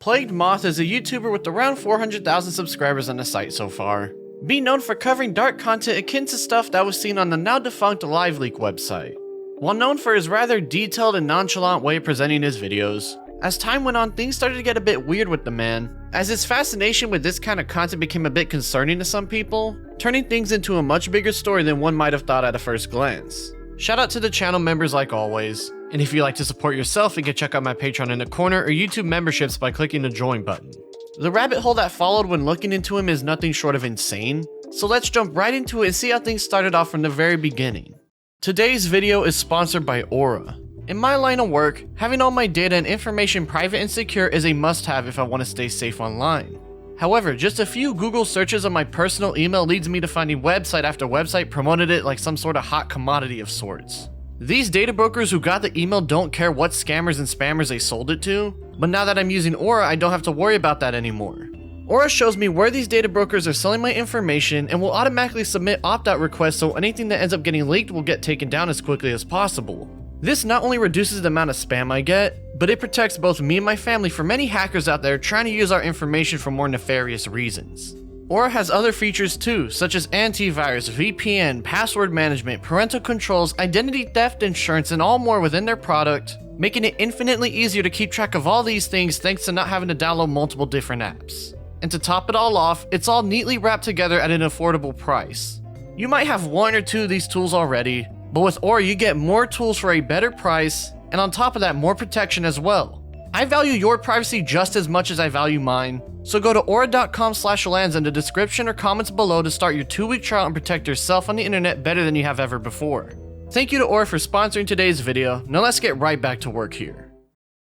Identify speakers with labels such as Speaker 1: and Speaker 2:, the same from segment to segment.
Speaker 1: Plagued Moth is a YouTuber with around 400,000 subscribers on the site so far, being known for covering dark content akin to stuff that was seen on the now defunct LiveLeak website. While known for his rather detailed and nonchalant way of presenting his videos, as time went on things started to get a bit weird with the man, as his fascination with this kind of content became a bit concerning to some people, turning things into a much bigger story than one might have thought at a first glance. Shout out to the channel members like always, and if you'd like to support yourself, you can check out my Patreon in the corner or YouTube memberships by clicking the join button. The rabbit hole that followed when looking into him is nothing short of insane, so let's jump right into it and see how things started off from the very beginning. Today's video is sponsored by Aura. In my line of work, having all my data and information private and secure is a must-have if I want to stay safe online. However, just a few Google searches of my personal email leads me to finding website after website promoted it like some sort of hot commodity of sorts. These data brokers who got the email don't care what scammers and spammers they sold it to, but now that I'm using Aura, I don't have to worry about that anymore. Aura shows me where these data brokers are selling my information and will automatically submit opt-out requests so anything that ends up getting leaked will get taken down as quickly as possible. This not only reduces the amount of spam I get, but it protects both me and my family from many hackers out there trying to use our information for more nefarious reasons. Aura has other features too, such as antivirus, VPN, password management, parental controls, identity theft insurance, and all more within their product, making it infinitely easier to keep track of all these things thanks to not having to download multiple different apps. And to top it all off, it's all neatly wrapped together at an affordable price. You might have one or two of these tools already, but with Aura you get more tools for a better price, and on top of that more protection as well. I value your privacy just as much as I value mine, so go to aura.com/Lanza in the description or comments below to start your 2-week trial and protect yourself on the internet better than you have ever before. Thank you to Aura for sponsoring today's video. Now let's get right back to work here.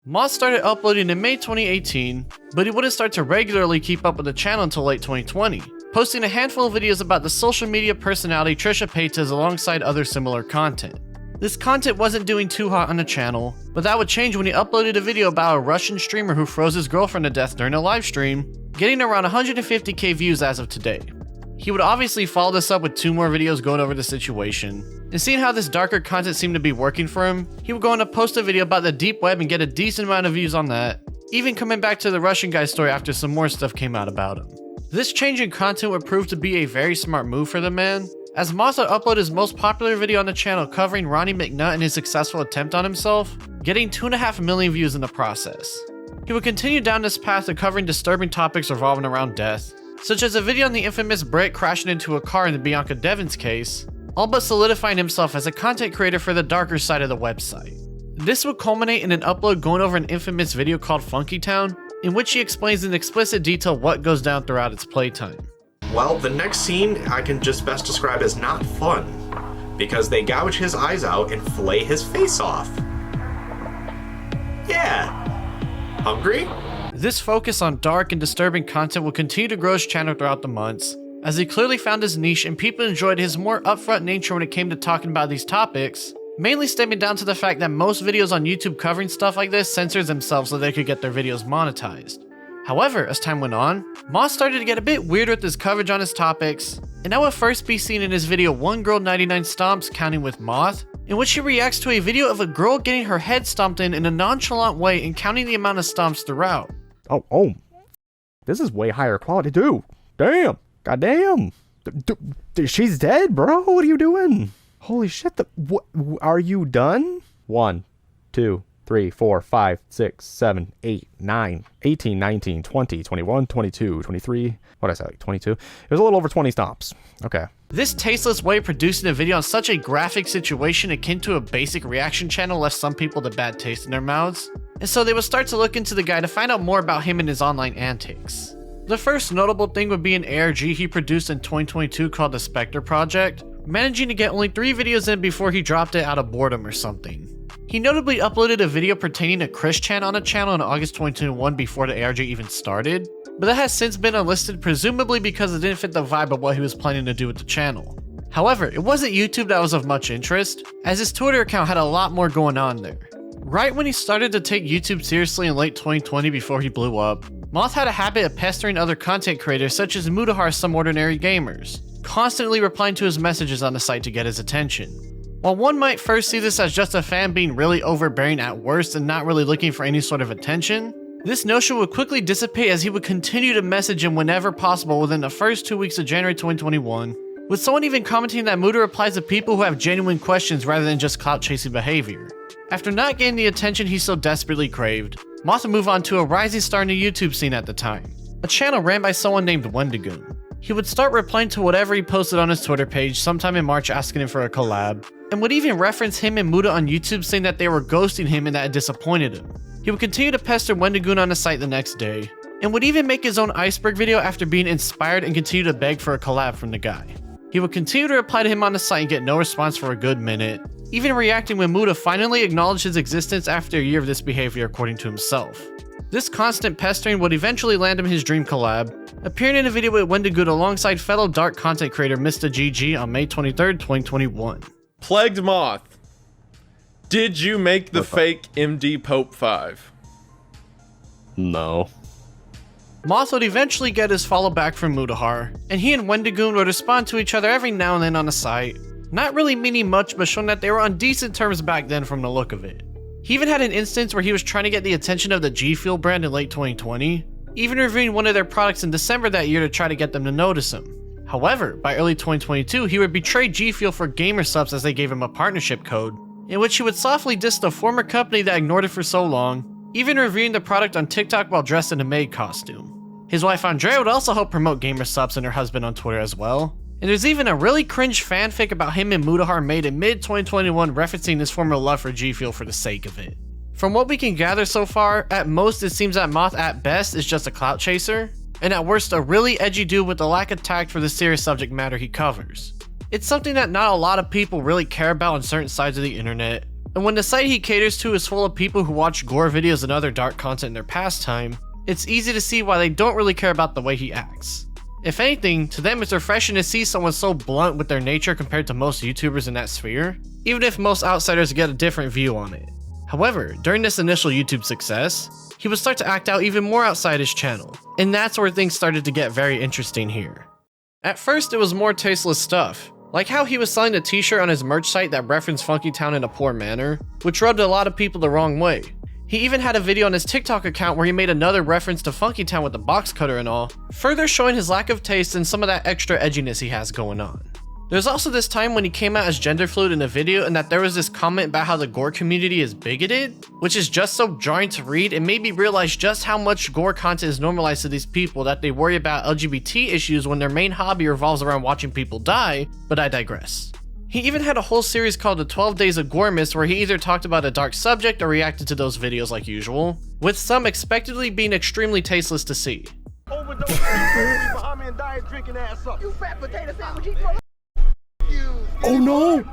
Speaker 1: Moth started uploading in May 2018, but he wouldn't start to regularly keep up with the channel until late 2020, posting a handful of videos about the social media personality Trisha Paytas alongside other similar content. This content wasn't doing too hot on the channel, but that would change when he uploaded a video about a Russian streamer who froze his girlfriend to death during a live stream, getting around 150k views as of today. He would obviously follow this up with 2 more videos going over the situation, and seeing how this darker content seemed to be working for him, he would go on to post a video about the deep web and get a decent amount of views on that, even coming back to the Russian guy's story after some more stuff came out about him. This change in content would prove to be a very smart move for the man, as Moth would upload his most popular video on the channel covering Ronnie McNutt and his successful attempt on himself, getting 2.5 million views in the process. He would continue down this path of covering disturbing topics revolving around death, such as a video on the infamous Brit crashing into a car in the Bianca Devins case, all but solidifying himself as a content creator for the darker side of the website. This would culminate in an upload going over an infamous video called Funky Town, in which he explains in explicit detail what goes down throughout its playtime.
Speaker 2: Well, the next scene I can just best describe as not fun, because they gouge his eyes out and flay his face off. Yeah. Hungry?
Speaker 1: This focus on dark and disturbing content will continue to grow his channel throughout the months, as he clearly found his niche and people enjoyed his more upfront nature when it came to talking about these topics, mainly stemming down to the fact that most videos on YouTube covering stuff like this censors themselves so they could get their videos monetized. However, as time went on, Moth started to get a bit weird with his coverage on his topics, and that would first be seen in his video 1 Girl 99 Stomps Counting with Moth, in which he reacts to a video of a girl getting her head stomped in a nonchalant way and counting the amount of stomps throughout.
Speaker 3: Oh, this is way higher quality, dude. Damn, goddamn. She's dead, bro. What are you doing? Holy shit, what, are you done? 1, 2, 3, 4, 5, 6, 7, 8, 9, 18, 19, 20, 21, 22, 23, what did I say, like 22? It was a little over 20 stomps. Okay.
Speaker 1: This tasteless way of producing a video on such a graphic situation akin to a basic reaction channel left some people the bad taste in their mouths, and so they would start to look into the guy to find out more about him and his online antics. The first notable thing would be an ARG he produced in 2022 called the Spectre Project, managing to get only 3 videos in before he dropped it out of boredom or something. He notably uploaded a video pertaining to Chris Chan on the channel in August 2021 before the ARG even started, but that has since been unlisted presumably because it didn't fit the vibe of what he was planning to do with the channel. However, it wasn't YouTube that was of much interest, as his Twitter account had a lot more going on there. Right when he started to take YouTube seriously in late 2020 before he blew up, Moth had a habit of pestering other content creators such as Mudahar Some Ordinary Gamers, constantly replying to his messages on the site to get his attention. While one might first see this as just a fan being really overbearing at worst and not really looking for any sort of attention, This notion would quickly dissipate as he would continue to message him whenever possible within the first 2 weeks of January 2021, with someone even commenting that Muta replies to people who have genuine questions rather than just clout-chasing behavior. After not getting the attention he so desperately craved, Moth would move on to a rising star in the YouTube scene at the time, a channel ran by someone named Wendigoon. He would start replying to whatever he posted on his Twitter page sometime in March asking him for a collab, and would even reference him and Muta on YouTube saying that they were ghosting him and that it disappointed him. He would continue to pester Wendigoon on the site the next day, and would even make his own iceberg video after being inspired and continue to beg for a collab from the guy. He would continue to reply to him on the site and get no response for a good minute, even reacting when Muta finally acknowledged his existence after a year of this behavior according to himself. This constant pestering would eventually land him his dream collab, appearing in a video with Wendigoon alongside fellow dark content creator Mr. GG on May 23rd, 2021.
Speaker 4: Plagued Moth, did you make the fake MD Pope 5?
Speaker 3: No.
Speaker 1: Moth would eventually get his follow back from Mutahar, and he and Wendigoon would respond to each other every now and then on the site, not really meaning much but showing that they were on decent terms back then from the look of it. He even had an instance where he was trying to get the attention of the G Fuel brand in late 2020, even reviewing one of their products in December that year to try to get them to notice him. However, by early 2022 he would betray G Fuel for gamer subs as they gave him a partnership code, in which he would softly diss the former company that ignored it for so long, even reviewing the product on TikTok while dressed in a maid costume. His wife Andrea would also help promote gamer subs and her husband on Twitter as well, and there's even a really cringe fanfic about him and Mutahar made in mid-2021 referencing his former love for G Fuel for the sake of it. From what we can gather so far, at most it seems that Moth at best is just a clout chaser, and at worst a really edgy dude with a lack of tact for the serious subject matter he covers. It's something that not a lot of people really care about on certain sides of the internet, and when the site he caters to is full of people who watch gore videos and other dark content in their pastime, it's easy to see why they don't really care about the way he acts. If anything, to them it's refreshing to see someone so blunt with their nature compared to most YouTubers in that sphere, even if most outsiders get a different view on it. However, during this initial YouTube success, he would start to act out even more outside his channel, and that's where things started to get very interesting here. At first it was more tasteless stuff, like how he was selling a t-shirt on his merch site that referenced Funky Town in a poor manner, which rubbed a lot of people the wrong way. He even had a video on his TikTok account where he made another reference to Funky Town with the box cutter and all, further showing his lack of taste and some of that extra edginess he has going on. There's also this time when he came out as gender fluid in a video and that there was this comment about how the gore community is bigoted, which is just so jarring to read and made me realize just how much gore content is normalized to these people that they worry about LGBT issues when their main hobby revolves around watching people die, but I digress. He even had a whole series called the 12 Days of Goremist where he either talked about a dark subject or reacted to those videos like usual, with some expectedly being extremely tasteless to see.
Speaker 3: Oh no!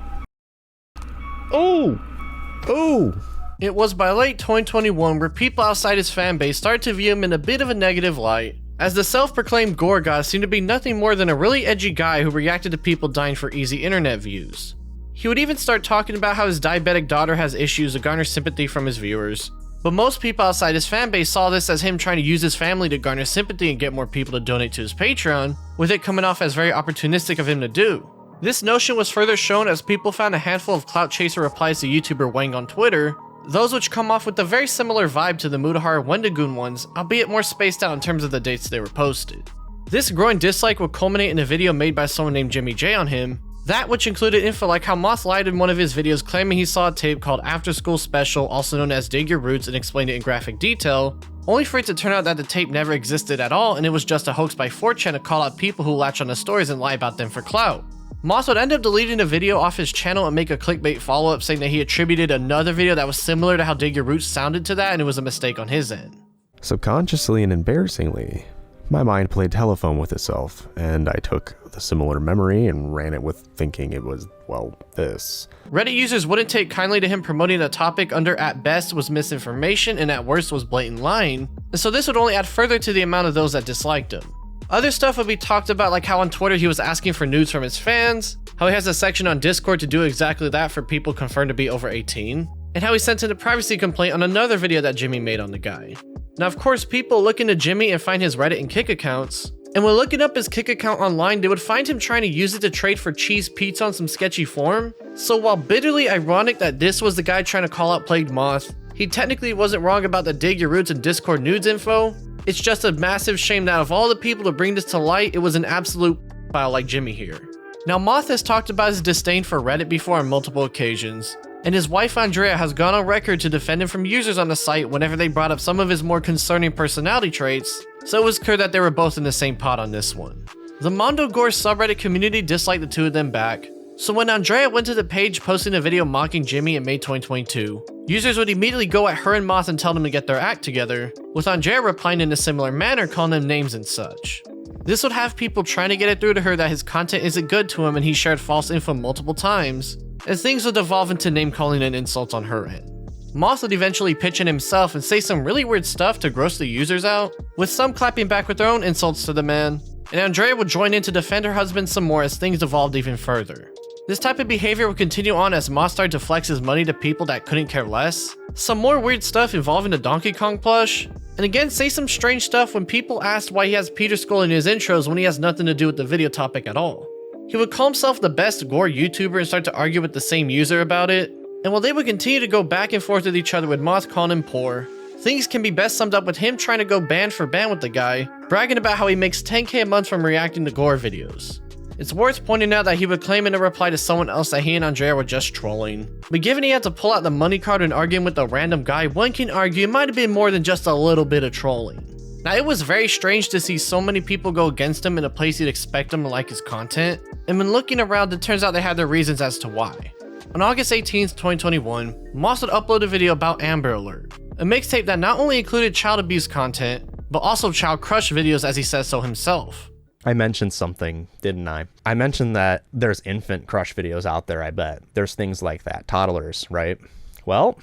Speaker 3: Oh!
Speaker 1: It was by late 2021 where people outside his fanbase started to view him in a bit of a negative light, as the self-proclaimed gore god seemed to be nothing more than a really edgy guy who reacted to people dying for easy internet views. He would even start talking about how his diabetic daughter has issues to garner sympathy from his viewers, but most people outside his fanbase saw this as him trying to use his family to garner sympathy and get more people to donate to his Patreon, with it coming off as very opportunistic of him to do. This notion was further shown as people found a handful of clout chaser replies to YouTuber Wang on Twitter, those which come off with a very similar vibe to the Mutahar Wendigoon ones, albeit more spaced out in terms of the dates they were posted. This growing dislike would culminate in a video made by someone named Jimmy J on him, that which included info like how Moth lied in one of his videos claiming he saw a tape called After School Special, also known as Dig Your Roots, and explained it in graphic detail, only for it to turn out that the tape never existed at all and it was just a hoax by 4chan to call out people who latch on the stories and lie about them for clout. Moth would end up deleting the video off his channel and make a clickbait follow-up saying that he attributed another video that was similar to how Dig Your Roots sounded to that and it was a mistake on his end.
Speaker 3: Subconsciously and embarrassingly, my mind played telephone with itself, and I took the similar memory and ran it with thinking it was, well, this.
Speaker 1: Reddit users wouldn't take kindly to him promoting a topic under at best was misinformation and at worst was blatant lying, and so this would only add further to the amount of those that disliked him. Other stuff would be talked about, like how on Twitter he was asking for nudes from his fans, how he has a section on Discord to do exactly that for people confirmed to be over 18, and how he sent in a privacy complaint on another video that Jimmy made on the guy. Now of course people look into Jimmy and find his Reddit and Kick accounts, and when looking up his Kick account online they would find him trying to use it to trade for cheese pizza on some sketchy form, so while bitterly ironic that this was the guy trying to call out Plagued Moth, He technically wasn't wrong about the dig your roots and Discord nudes info. It's just a massive shame that of all the people to bring this to light, it was an absolute file like Jimmy here. Now, Moth has talked about his disdain for Reddit before on multiple occasions, and his wife Andrea has gone on record to defend him from users on the site whenever they brought up some of his more concerning personality traits, so it was clear that they were both in the same pot on this one. The Mondo Gore subreddit community disliked the two of them back, so when Andrea went to the page posting a video mocking Jimmy in May 2022, users would immediately go at her and Moth and tell them to get their act together, with Andrea replying in a similar manner, calling them names and such. This would have people trying to get it through to her that his content isn't good to him and he shared false info multiple times, and things would devolve into name calling and insults on her end. Moth would eventually pitch in himself and say some really weird stuff to gross the users out, with some clapping back with their own insults to the man, and Andrea would join in to defend her husband some more as things devolved even further. This type of behavior would continue on as Moth started to flex his money to people that couldn't care less, some more weird stuff involving the Donkey Kong plush, and again say some strange stuff when people asked why he has Peter Skull in his intros when he has nothing to do with the video topic at all. He would call himself the best gore YouTuber and start to argue with the same user about it, and while they would continue to go back and forth with each other with Moth calling him poor, things can be best summed up with him trying to go band for band with the guy, bragging about how he makes 10k a month from reacting to gore videos. It's worth pointing out that he would claim in a reply to someone else that he and Andrea were just trolling, but given he had to pull out the money card when arguing with a random guy, one can argue it might have been more than just a little bit of trolling. Now, it was very strange to see so many people go against him in a place you'd expect them to like his content, and when looking around, it turns out they had their reasons as to why. On August 18th, 2021, Moth would upload a video about Amber Alert, a mixtape that not only included child abuse content, but also child crush videos as he says so himself.
Speaker 3: I mentioned something, didn't I? I mentioned that there's infant crush videos out there, I bet. There's things like that. Toddlers, right? Well,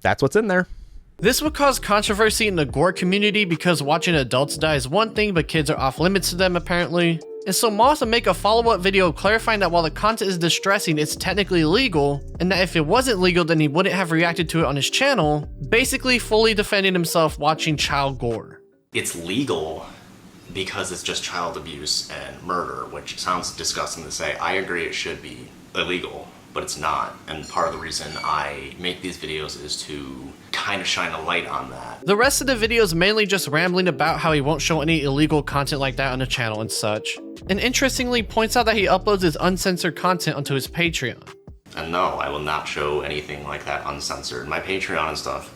Speaker 3: that's what's in there.
Speaker 1: This would cause controversy in the gore community because watching adults die is one thing, but kids are off limits to them apparently. And so Moth would make a follow-up video clarifying that while the content is distressing, it's technically illegal, and that if it wasn't legal then he wouldn't have reacted to it on his channel, basically fully defending himself watching child gore.
Speaker 2: It's legal because it's just child abuse and murder, which sounds disgusting to say. I agree it should be illegal, but it's not. And part of the reason I make these videos is to kind of shine a light on that.
Speaker 1: The rest of the video is mainly just rambling about how he won't show any illegal content like that on the channel and such. And interestingly points out that he uploads his uncensored content onto his Patreon.
Speaker 2: And no, I will not show anything like that uncensored. My Patreon and stuff,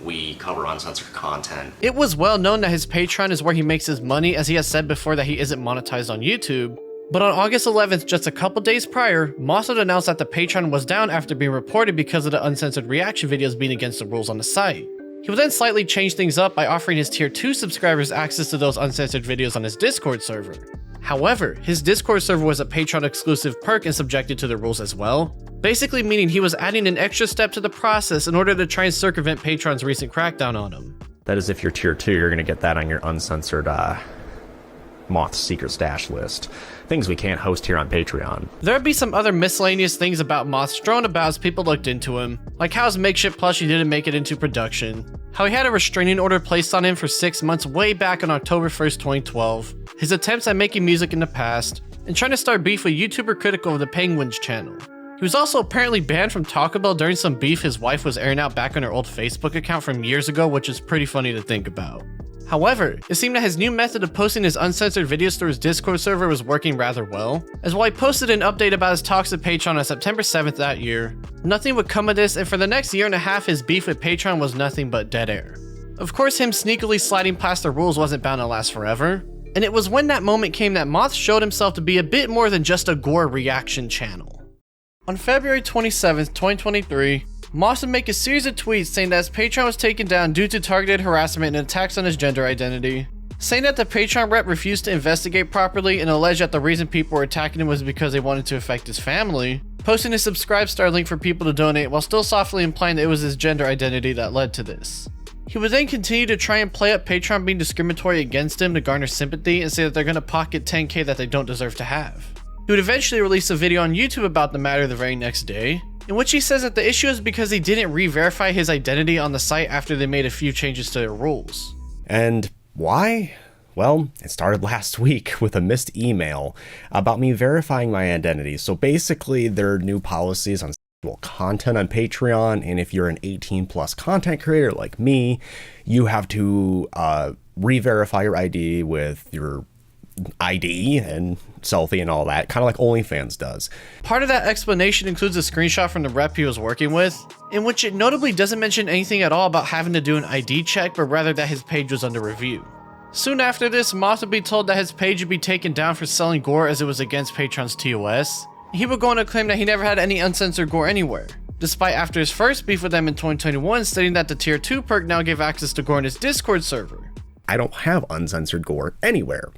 Speaker 2: we cover uncensored content.
Speaker 1: It was well known that his Patreon is where he makes his money, as he has said before that he isn't monetized on YouTube. But on August 11th, just a couple days prior, Moth would announced that the Patreon was down after being reported because of the uncensored reaction videos being against the rules on the site. He would then slightly change things up by offering his tier 2 subscribers access to those uncensored videos on his Discord server. However, his Discord server was a Patreon exclusive perk and subjected to the rules as well, basically meaning he was adding an extra step to the process in order to try and circumvent Patreon's recent crackdown on him.
Speaker 3: That is, if you're tier 2, you're going to get that on your uncensored Moth secret stash list. Things we can't host here on Patreon.
Speaker 1: There'd be some other miscellaneous things about Moth strewn about as people looked into him, like how his makeshift plushie didn't make it into production, how he had a restraining order placed on him for 6 months way back on October 1st, 2012, his attempts at making music in the past, and trying to start beef with YouTuber critical of the Penguins channel. He was also apparently banned from Taco Bell during some beef his wife was airing out back on her old Facebook account from years ago, which is pretty funny to think about. However, it seemed that his new method of posting his uncensored videos through his Discord server was working rather well, as while he posted an update about his talks with Patreon on September 7th that year, nothing would come of this, and for the next year and a half his beef with Patreon was nothing but dead air. Of course, him sneakily sliding past the rules wasn't bound to last forever, and it was when that moment came that Moth showed himself to be a bit more than just a gore reaction channel. On February 27th, 2023, Moth would make a series of tweets saying that his Patreon was taken down due to targeted harassment and attacks on his gender identity, saying that the Patreon rep refused to investigate properly and alleged that the reason people were attacking him was because they wanted to affect his family, posting a subscribe star link for people to donate while still softly implying that it was his gender identity that led to this. He would then continue to try and play up Patreon being discriminatory against him to garner sympathy and say that they're going to pocket 10k that they don't deserve to have. He would eventually release a video on YouTube about the matter the very next day, in which he says that the issue is because he didn't re-verify his identity on the site after they made a few changes to their rules.
Speaker 3: And why? Well, it started last week with a missed email about me verifying my identity. So basically, their new policies on content on Patreon, and if you're an 18 plus content creator like me, you have to re-verify your ID with your ID and selfie and all that, kind of like OnlyFans does.
Speaker 1: Part of that explanation includes a screenshot from the rep he was working with, in which it notably doesn't mention anything at all about having to do an ID check, but rather that his page was under review. Soon after this, Moth would be told that his page would be taken down for selling gore as it was against Patreon's TOS. He would go on to claim that he never had any uncensored gore anywhere, despite after his first beef with them in 2021 stating that the tier 2 perk now gave access to gore in his Discord server.
Speaker 3: I don't have uncensored gore anywhere.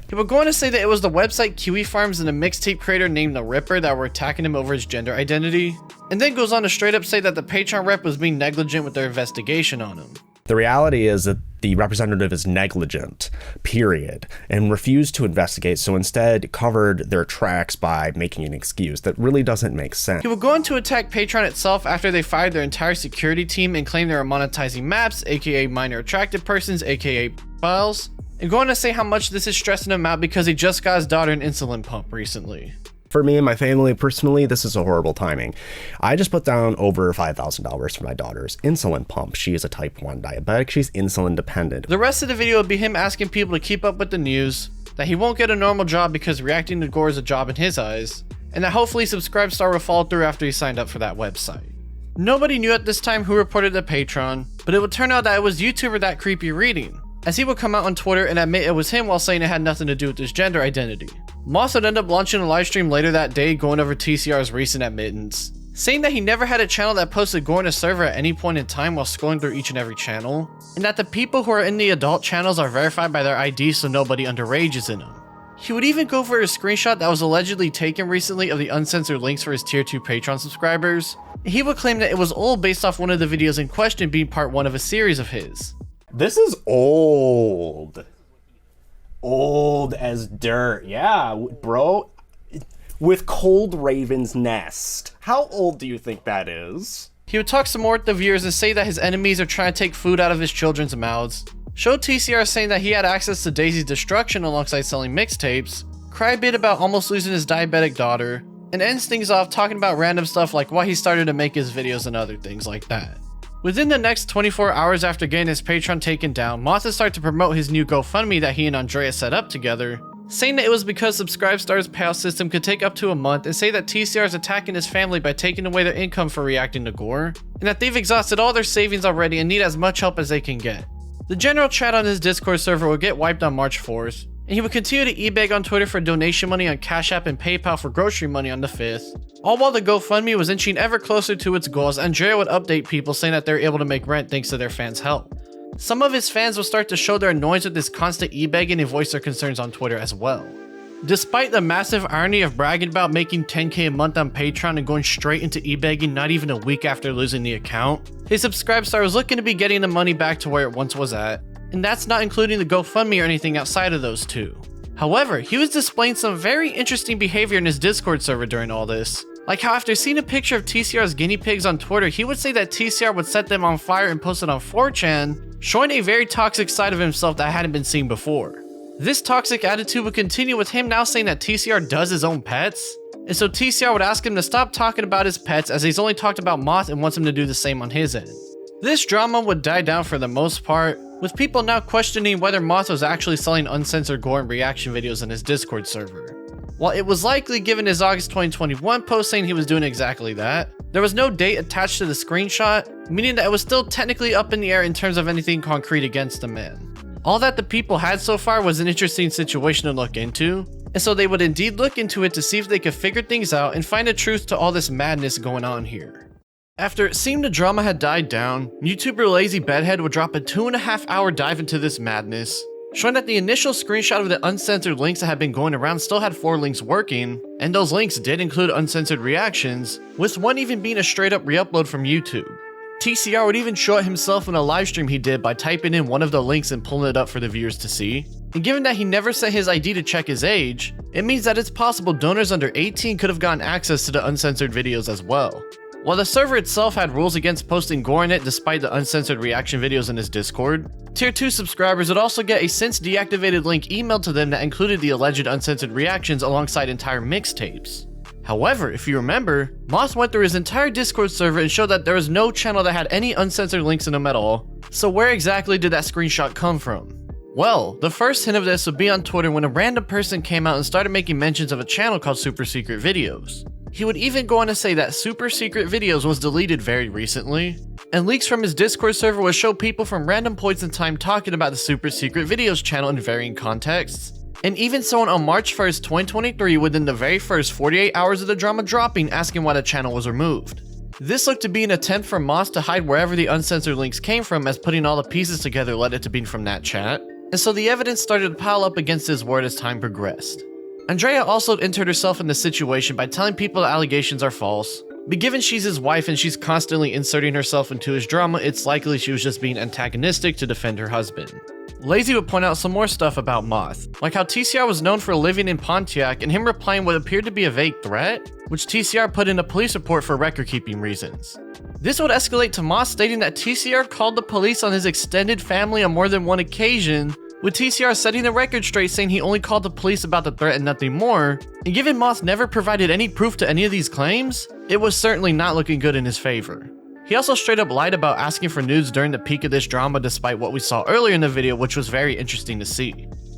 Speaker 1: He would go on to say that it was the website Kiwi Farms and a mixtape creator named The Ripper that were attacking him over his gender identity, and then goes on to straight up say that the Patreon rep was being negligent with their investigation on him.
Speaker 3: The reality is that the representative is negligent, period, and refused to investigate, so instead covered their tracks by making an excuse that really doesn't make sense.
Speaker 1: He would go on to attack Patreon itself after they fired their entire security team and claim they were monetizing maps, aka minor attracted persons, aka files, and go on to say how much this is stressing him out because he just got his daughter an insulin pump recently.
Speaker 3: For me and my family personally, this is a horrible timing. I just put down over $5,000 for my daughter's insulin pump. She is a type 1 diabetic. She's insulin dependent.
Speaker 1: The rest of the video would be him asking people to keep up with the news, that he won't get a normal job because reacting to gore is a job in his eyes, and that hopefully Subscribestar will follow through after he signed up for that website. Nobody knew at this time who reported the Patreon, but it would turn out that it was YouTuber That Creepy Reading, as he would come out on Twitter and admit it was him while saying it had nothing to do with his gender identity. Moth would end up launching a livestream later that day going over TCR's recent admittance, saying that he never had a channel that posted gore in a server at any point in time while scrolling through each and every channel, and that the people who are in the adult channels are verified by their ID so nobody underage is in them. He would even go for a screenshot that was allegedly taken recently of the uncensored links for his tier 2 Patreon subscribers. He would claim that it was old based off one of the videos in question being part 1 of a series of his.
Speaker 3: This is old. Old as dirt. Yeah, bro. With Cold Raven's Nest. How old do you think that is?
Speaker 1: He would talk some more with the viewers and say that his enemies are trying to take food out of his children's mouths, show TCR saying that he had access to Daisy's destruction alongside selling mixtapes, cry a bit about almost losing his diabetic daughter, and ends things off talking about random stuff like why he started to make his videos and other things like that. Within the next 24 hours after getting his Patreon taken down, Moth would start to promote his new GoFundMe that he and Andrea set up together, saying that it was because Subscribestar's payout system could take up to a month, and say that TCR is attacking his family by taking away their income for reacting to gore, and that they've exhausted all their savings already and need as much help as they can get. The general chat on his Discord server would get wiped on March 4th, and he would continue to e-beg on Twitter for donation money on Cash App and PayPal for grocery money on the 5th, all while the GoFundMe was inching ever closer to its goals. Andrea would update people saying that they're able to make rent thanks to their fans' help. Some of his fans would start to show their annoyance with this constant e-begging and voice their concerns on Twitter as well. Despite the massive irony of bragging about making $10K a month on Patreon and going straight into e-begging not even a week after losing the account, his Subscribestar was looking to be getting the money back to where it once was at, and that's not including the GoFundMe or anything outside of those two. However, he was displaying some very interesting behavior in his Discord server during all this, like how after seeing a picture of TCR's guinea pigs on Twitter, he would say that TCR would set them on fire and post it on 4chan, showing a very toxic side of himself that hadn't been seen before. This toxic attitude would continue with him now saying that TCR does his own pets, and so TCR would ask him to stop talking about his pets as he's only talked about Moth and wants him to do the same on his end. This drama would die down for the most part, with people now questioning whether Moth was actually selling uncensored gore and reaction videos in his Discord server. While it was likely given his August 2021 post saying he was doing exactly that, there was no date attached to the screenshot, meaning that it was still technically up in the air in terms of anything concrete against the man. All that the people had so far was an interesting situation to look into, and so they would indeed look into it to see if they could figure things out and find a truth to all this madness going on here. After it seemed the drama had died down, YouTuber Lazy Bedhead would drop a 2.5-hour dive into this madness, showing that the initial screenshot of the uncensored links that had been going around still had 4 links working, and those links did include uncensored reactions, with one even being a straight up re-upload from YouTube. TCR would even show it himself in a livestream he did by typing in one of the links and pulling it up for the viewers to see. And given that he never set his ID to check his age, it means that it's possible donors under 18 could have gotten access to the uncensored videos as well. While the server itself had rules against posting gore in it despite the uncensored reaction videos in his Discord, Tier 2 subscribers would also get a since deactivated link emailed to them that included the alleged uncensored reactions alongside entire mixtapes. However, if you remember, Moth went through his entire Discord server and showed that there was no channel that had any uncensored links in them at all. So where exactly did that screenshot come from? Well, the first hint of this would be on Twitter when a random person came out and started making mentions of a channel called Super Secret Videos. He would even go on to say that Super Secret Videos was deleted very recently, and leaks from his Discord server would show people from random points in time talking about the Super Secret Videos channel in varying contexts. And even someone on March 1st, 2023, within the very first 48 hours of the drama dropping, asking why the channel was removed. This looked to be an attempt for Moth to hide wherever the uncensored links came from, as putting all the pieces together led it to being from that chat. And so the evidence started to pile up against his word as time progressed. Andrea also entered herself in the situation by telling people the allegations are false, but given she's his wife and she's constantly inserting herself into his drama, it's likely she was just being antagonistic to defend her husband. Lazy would point out some more stuff about Moth, like how TCR was known for living in Pontiac and him replying what appeared to be a vague threat, which TCR put in a police report for record-keeping reasons. This would escalate to Moth stating that TCR called the police on his extended family on more than one occasion, with TCR setting the record straight saying he only called the police about the threat and nothing more, and given Moth never provided any proof to any of these claims, it was certainly not looking good in his favor. He also straight up lied about asking for nudes during the peak of this drama despite what we saw earlier in the video, which was very interesting to see.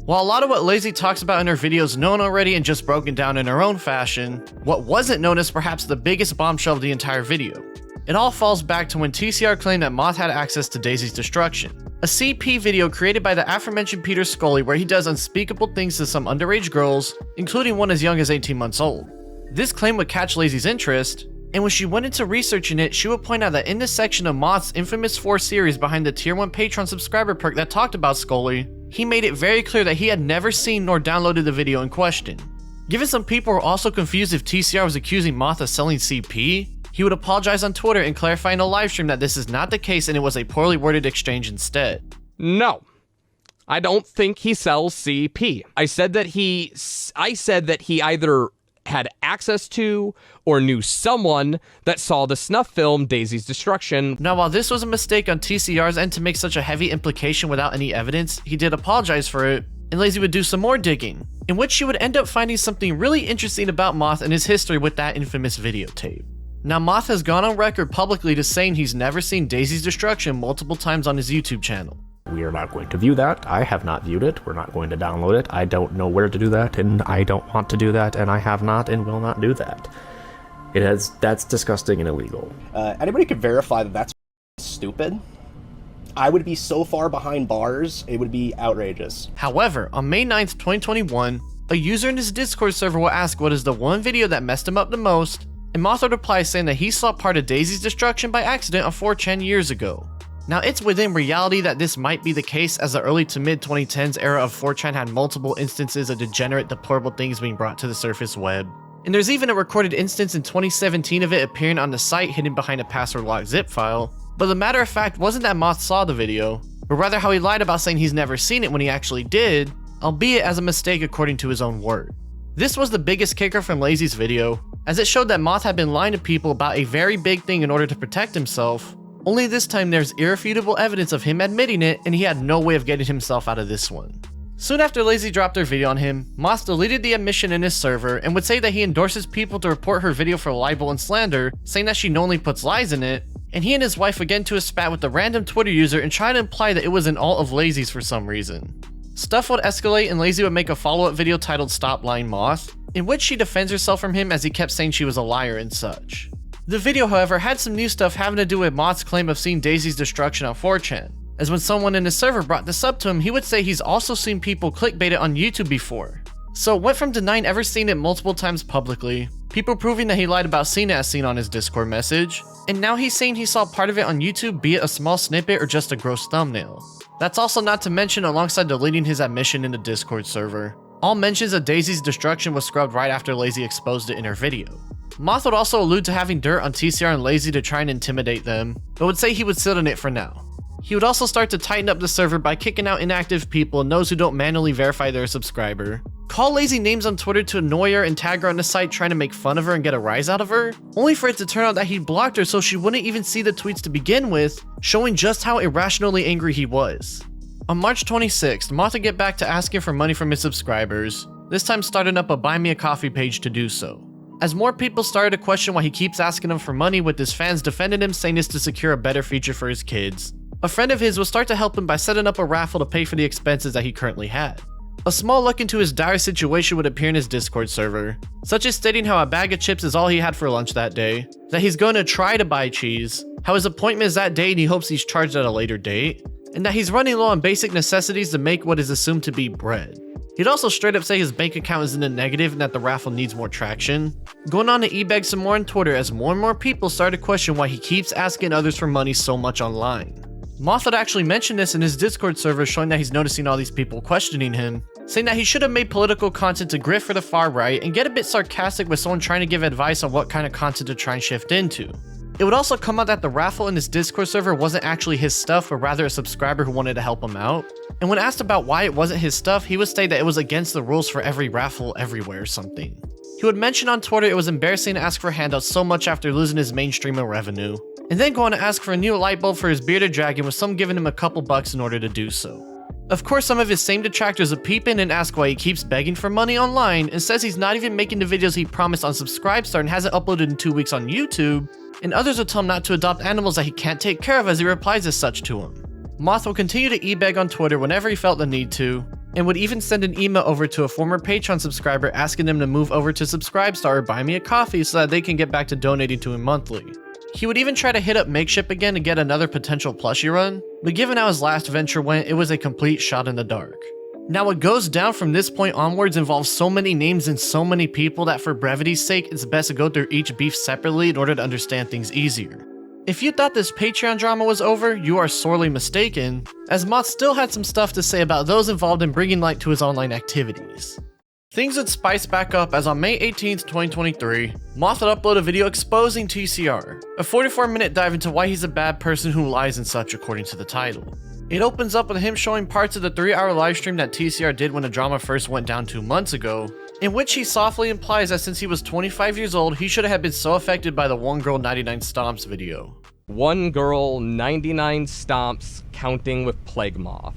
Speaker 1: While a lot of what Lazy talks about in her videos is known already and just broken down in her own fashion, what wasn't known is perhaps the biggest bombshell of the entire video. It all falls back to when TCR claimed that Moth had access to Daisy's destruction, a CP video created by the aforementioned Peter Scully where he does unspeakable things to some underage girls, including one as young as 18 months old. This claim would catch Lazy's interest, and when she went into researching it, she would point out that in this section of Moth's infamous 4 series behind the tier 1 Patreon subscriber perk that talked about Scully, he made it very clear that he had never seen nor downloaded the video in question. Given some people were also confused if TCR was accusing Moth of selling CP, he would apologize on Twitter and clarify in a livestream that this is not the case and it was a poorly worded exchange instead.
Speaker 5: No, I don't think he sells CP. I said that he either had access to or knew someone that saw the snuff film Daisy's Destruction.
Speaker 1: Now, while this was a mistake on TCR's end to make such a heavy implication without any evidence, he did apologize for it, and Lazy would do some more digging, in which she would end up finding something really interesting about Moth and his history with that infamous videotape. Now, Moth has gone on record publicly to saying he's never seen Daisy's Destruction multiple times on his YouTube channel.
Speaker 3: We are not going to view that. I have not viewed it. We're not going to download it. I don't know where to do that, and I don't want to do that, and I have not and will not do that. That's disgusting and illegal.
Speaker 6: Anybody could verify that that's stupid? I would be so far behind bars, it would be outrageous.
Speaker 1: However, on May 9th, 2021, a user in his Discord server will ask what is the one video that messed him up the most, and Moth would reply saying that he saw part of Daisy's Destruction by accident on 4chan years ago. Now, it's within reality that this might be the case, as the early to mid 2010s era of 4chan had multiple instances of degenerate, deplorable things being brought to the surface web. And there's even a recorded instance in 2017 of it appearing on the site hidden behind a password locked zip file. But the matter of fact wasn't that Moth saw the video, but rather how he lied about saying he's never seen it when he actually did, albeit as a mistake according to his own word. This was the biggest kicker from Lazy's video, as it showed that Moth had been lying to people about a very big thing in order to protect himself. Only this time there's irrefutable evidence of him admitting it, and he had no way of getting himself out of this one. Soon after Lazy dropped her video on him, Moth deleted the admission in his server and would say that he endorses people to report her video for libel and slander, saying that she knowingly puts lies in it, and he and his wife would get into a spat with the random Twitter user and try to imply that it was in all of Lazy's for some reason. Stuff would escalate and Lazy would make a follow-up video titled Stop Lying Moth, in which she defends herself from him as he kept saying she was a liar and such. The video, however, had some new stuff having to do with Moth's claim of seeing Daisy's Destruction on 4chan, as when someone in his server brought this up to him, he would say he's also seen people clickbait it on YouTube before. So it went from denying ever seeing it multiple times publicly, people proving that he lied about seeing it as seen on his Discord message, and now he's saying he saw part of it on YouTube, be it a small snippet or just a gross thumbnail. That's also not to mention alongside deleting his admission in the Discord server. All mentions of Daisy's Destruction was scrubbed right after Lazy exposed it in her video. Moth would also allude to having dirt on TCR and Lazy to try and intimidate them, but would say he would sit on it for now. He would also start to tighten up the server by kicking out inactive people and those who don't manually verify they're a subscriber, call Lazy names on Twitter to annoy her and tag her on the site trying to make fun of her and get a rise out of her, only for it to turn out that he blocked her so she wouldn't even see the tweets to begin with, showing just how irrationally angry he was. On March 26th, Moth would get back to asking for money from his subscribers, this time starting up a Buy Me a Coffee page to do so. as more people started to question why he keeps asking them for money, with his fans defending him, saying it's to secure a better future for his kids. A friend of his would start to help him by setting up a raffle to pay for the expenses that he currently had. A small look into his dire situation would appear in his Discord server, such as stating how a bag of chips is all he had for lunch that day, that he's going to try to buy cheese, how his appointment is that day and he hopes he's charged at a later date, and that he's running low on basic necessities to make what is assumed to be bread. He'd also straight up say his bank account is in the negative and that the raffle needs more traction, going on to e-beg some more on Twitter as more and more people started to question why he keeps asking others for money so much online. Moth had actually mentioned this in his Discord server, showing that he's noticing all these people questioning him, saying that he should have made political content to grift for the far right and get a bit sarcastic with someone trying to give advice on what kind of content to try and shift into. It would also come out that the raffle in his Discord server wasn't actually his stuff, but rather a subscriber who wanted to help him out. And when asked about why it wasn't his stuff, he would state that it was against the rules for every raffle everywhere or something. He would mention on Twitter it was embarrassing to ask for handouts so much after losing his main stream of revenue, and then going to ask for a new light bulb for his bearded dragon, with some giving him a couple bucks in order to do so. Of course, some of his same detractors would peep in and ask why he keeps begging for money online and says he's not even making the videos he promised on Subscribestar and hasn't uploaded in 2 weeks on YouTube, and others would tell him not to adopt animals that he can't take care of as he replies as such to him. Moth will continue to e-beg on Twitter whenever he felt the need to, and would even send an email over to a former Patreon subscriber asking them to move over to Subscribestar or buy me a coffee so that they can get back to donating to him monthly. He would even try to hit up Makeship again to get another potential plushie run, but given how his last venture went, it was a complete shot in the dark. Now what goes down from this point onwards involves so many names and so many people that for brevity's sake, it's best to go through each beef separately in order to understand things easier. If you thought this Patreon drama was over, you are sorely mistaken, as Moth still had some stuff to say about those involved in bringing light to his online activities. Things would spice back up as on May 18th, 2023, Moth would upload a video exposing TCR, a 44-minute dive into why he's a bad person who lies and such according to the title. It opens up with him showing parts of the 3-hour livestream that TCR did when the drama first went down 2 months ago, in which he softly implies that since he was 25 years old, he should have been so affected by the One Girl 99 Stomps video.
Speaker 5: One girl, 99 stomps, counting with Plague Moth.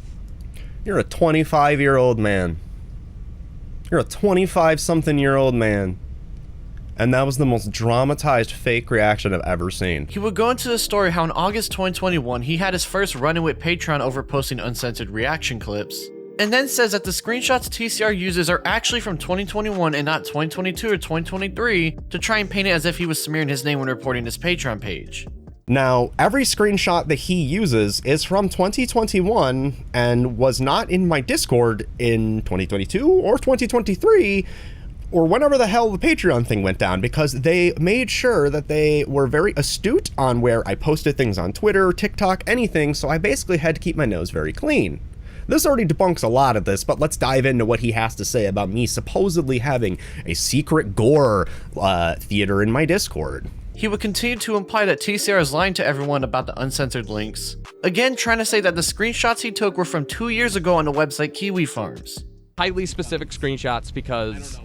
Speaker 6: You're a 25-year-old man. You're a 25-something-year-old man. And that was the most dramatized fake reaction I've ever seen.
Speaker 1: He would go into the story how in August 2021, he had his first run-in with Patreon over posting uncensored reaction clips, and then says that the screenshots TCR uses are actually from 2021 and not 2022 or 2023 to try and paint it as if he was smearing his name when reporting his Patreon page.
Speaker 6: Now, every screenshot that he uses is from 2021 and was not in my Discord in 2022 or 2023 or whenever the hell the Patreon thing went down, because they made sure that they were very astute on where I posted things on Twitter, TikTok, anything, so I basically had to keep my nose very clean. This already debunks a lot of this, but let's dive into what he has to say about me supposedly having a secret gore theater in my Discord.
Speaker 1: He would continue to imply that TCR is lying to everyone about the uncensored links, again trying to say that the screenshots he took were from 2 years ago on the website Kiwi Farms.
Speaker 5: Highly specific screenshots because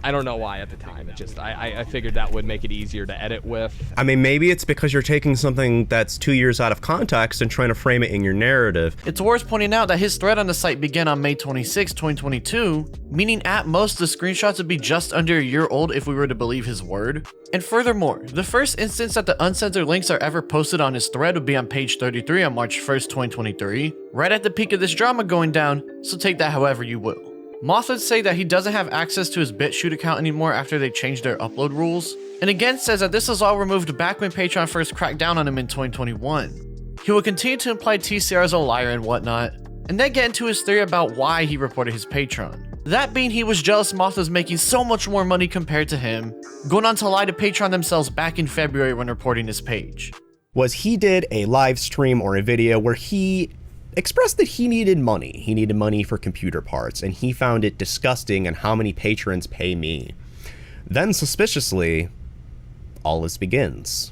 Speaker 5: I don't know why at the time. It just, I figured that would make it easier to edit with.
Speaker 6: I mean, maybe it's because you're taking something that's 2 years out of context and trying to frame it in your narrative.
Speaker 1: It's worth pointing out that his thread on the site began on May 26, 2022, meaning at most the screenshots would be just under a year old if we were to believe his word. And furthermore, the first instance that the uncensored links are ever posted on his thread would be on page 33 on March 1st, 2023, right at the peak of this drama going down, so take that however you will. Moth would say that he doesn't have access to his BitChute account anymore after they changed their upload rules, and again says that this was all removed back when Patreon first cracked down on him in 2021. He will continue to imply TCR is a liar and whatnot, and then get into his theory about why he reported his Patreon. That being he was jealous Moth was making so much more money compared to him, going on to lie to Patreon themselves back in February when reporting his page.
Speaker 6: Was he did a live stream or a video where he expressed that he needed money. He needed money for computer parts, and he found it disgusting and how many patrons pay me. Then, suspiciously, all this begins.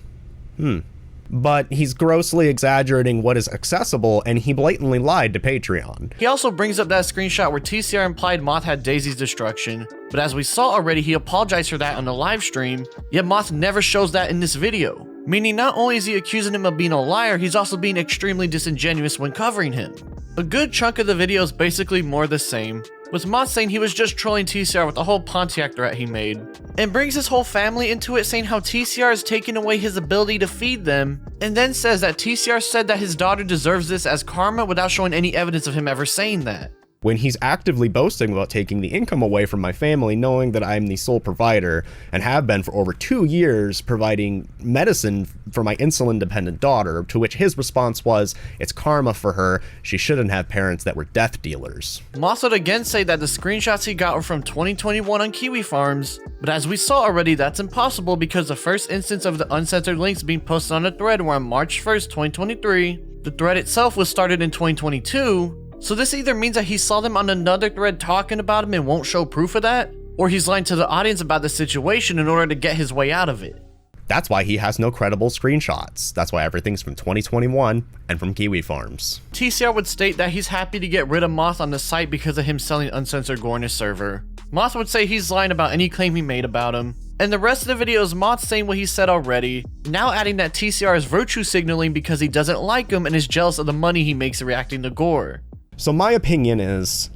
Speaker 6: But he's grossly exaggerating what is accessible, and he blatantly lied to Patreon.
Speaker 1: He also brings up that screenshot where TCR implied Moth had Daisy's destruction, but as we saw already, he apologized for that on the live stream, yet Moth never shows that in this video. Meaning not only is he accusing him of being a liar, he's also being extremely disingenuous when covering him. A good chunk of the video is basically more the same, with Moth saying he was just trolling TCR with the whole Pontiac threat he made, and brings his whole family into it, saying how TCR is taking away his ability to feed them, and then says that TCR said that his daughter deserves this as karma without showing any evidence of him ever saying that.
Speaker 6: When he's actively boasting about taking the income away from my family, knowing that I'm the sole provider and have been for over 2 years providing medicine for my insulin-dependent daughter, to which his response was, it's karma for her, she shouldn't have parents that were death dealers.
Speaker 1: Moth would again say that the screenshots he got were from 2021 on Kiwi Farms, but as we saw already, that's impossible because the first instance of the uncensored links being posted on a thread were on March 1st, 2023. The thread itself was started in 2022, so this either means that he saw them on another thread talking about him and won't show proof of that, or he's lying to the audience about the situation in order to get his way out of it.
Speaker 6: That's why he has no credible screenshots. That's why everything's from 2021 and from Kiwi Farms.
Speaker 1: TCR would state that he's happy to get rid of Moth on the site because of him selling uncensored gore on his server. Moth would say he's lying about any claim he made about him. And the rest of the video is Moth saying what he said already, now adding that TCR is virtue signaling because he doesn't like him and is jealous of the money he makes reacting to gore.
Speaker 6: So my opinion is,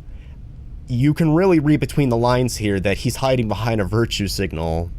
Speaker 6: you can really read between the lines here that he's hiding behind a virtue signal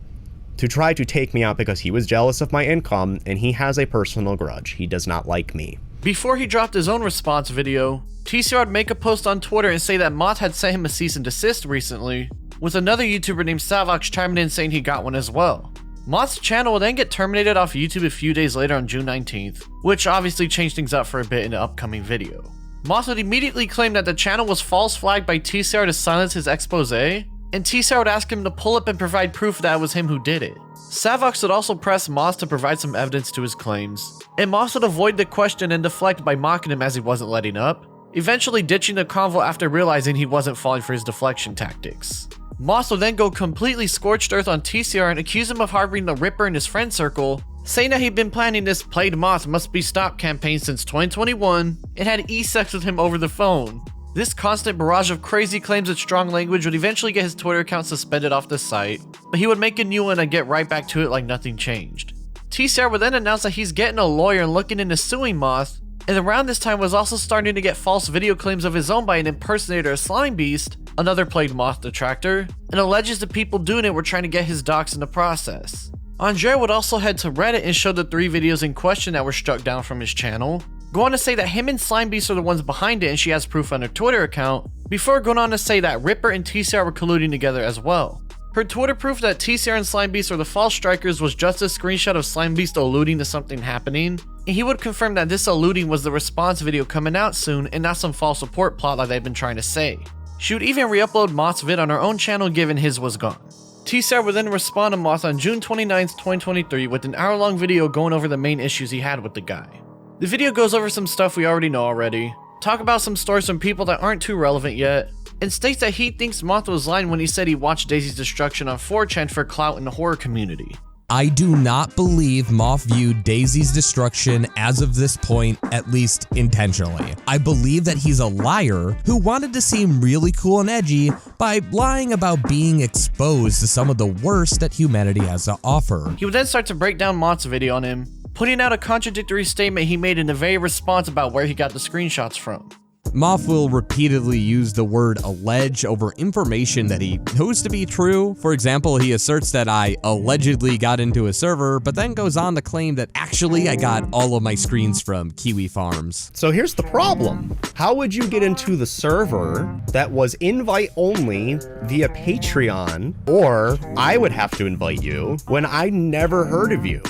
Speaker 6: to try to take me out because he was jealous of my income and he has a personal grudge. He does not like me.
Speaker 1: Before he dropped his own response video, TCR would make a post on Twitter and say that Moth had sent him a cease and desist recently, with another YouTuber named Savox chiming in saying he got one as well. Moth's channel will then get terminated off YouTube a few days later on June 19th, which obviously changed things up for a bit in the upcoming video. Moth would immediately claim that the channel was false flagged by TCR to silence his expose, and TCR would ask him to pull up and provide proof that it was him who did it. Savox would also press Moth to provide some evidence to his claims, and Moth would avoid the question and deflect by mocking him as he wasn't letting up, eventually ditching the convo after realizing he wasn't falling for his deflection tactics. Moth would then go completely scorched earth on TCR and accuse him of harboring the Ripper in his friend circle, saying that he'd been planning this Played Moth Must Be Stopped campaign since 2021 and had e-sex with him over the phone. This constant barrage of crazy claims and strong language would eventually get his Twitter account suspended off the site, but he would make a new one and get right back to it like nothing changed. TCR would then announce that he's getting a lawyer and looking into suing Moth, and around this time was also starting to get false video claims of his own by an impersonator of Slimebeast, another Played Moth detractor, and alleges the people doing it were trying to get his docs in the process. Andre would also head to Reddit and show the 3 videos in question that were struck down from his channel, going to say that him and Slimebeast are the ones behind it and she has proof on her Twitter account, before going on to say that Ripper and TCR were colluding together as well. Her Twitter proof that TCR and Slimebeast are the false strikers was just a screenshot of Slimebeast alluding to something happening, and he would confirm that this alluding was the response video coming out soon and not some false support plot like they've been trying to say. She would even re-upload Moth's vid on her own channel given his was gone. TCR would then respond to Moth on June 29th, 2023 with an hour-long video going over the main issues he had with the guy. The video goes over some stuff we already know already, talk about some stories from people that aren't too relevant yet, and states that he thinks Moth was lying when he said he watched Daisy's destruction on 4chan for clout in the horror community.
Speaker 5: I do not believe Moth viewed Daisy's destruction as of this point, at least intentionally. I believe that he's a liar who wanted to seem really cool and edgy by lying about being exposed to some of the worst that humanity has to offer.
Speaker 1: He would then start to break down Moth's video on him, putting out a contradictory statement he made in the very response about where he got the screenshots from.
Speaker 5: Moth will repeatedly use the word allege over information that he knows to be true. For example, he asserts that I allegedly got into a server, but then goes on to claim that actually I got all of my screens from Kiwi Farms.
Speaker 6: So here's the problem. How would you get into the server that was invite only via Patreon, or I would have to invite you when I never heard of you?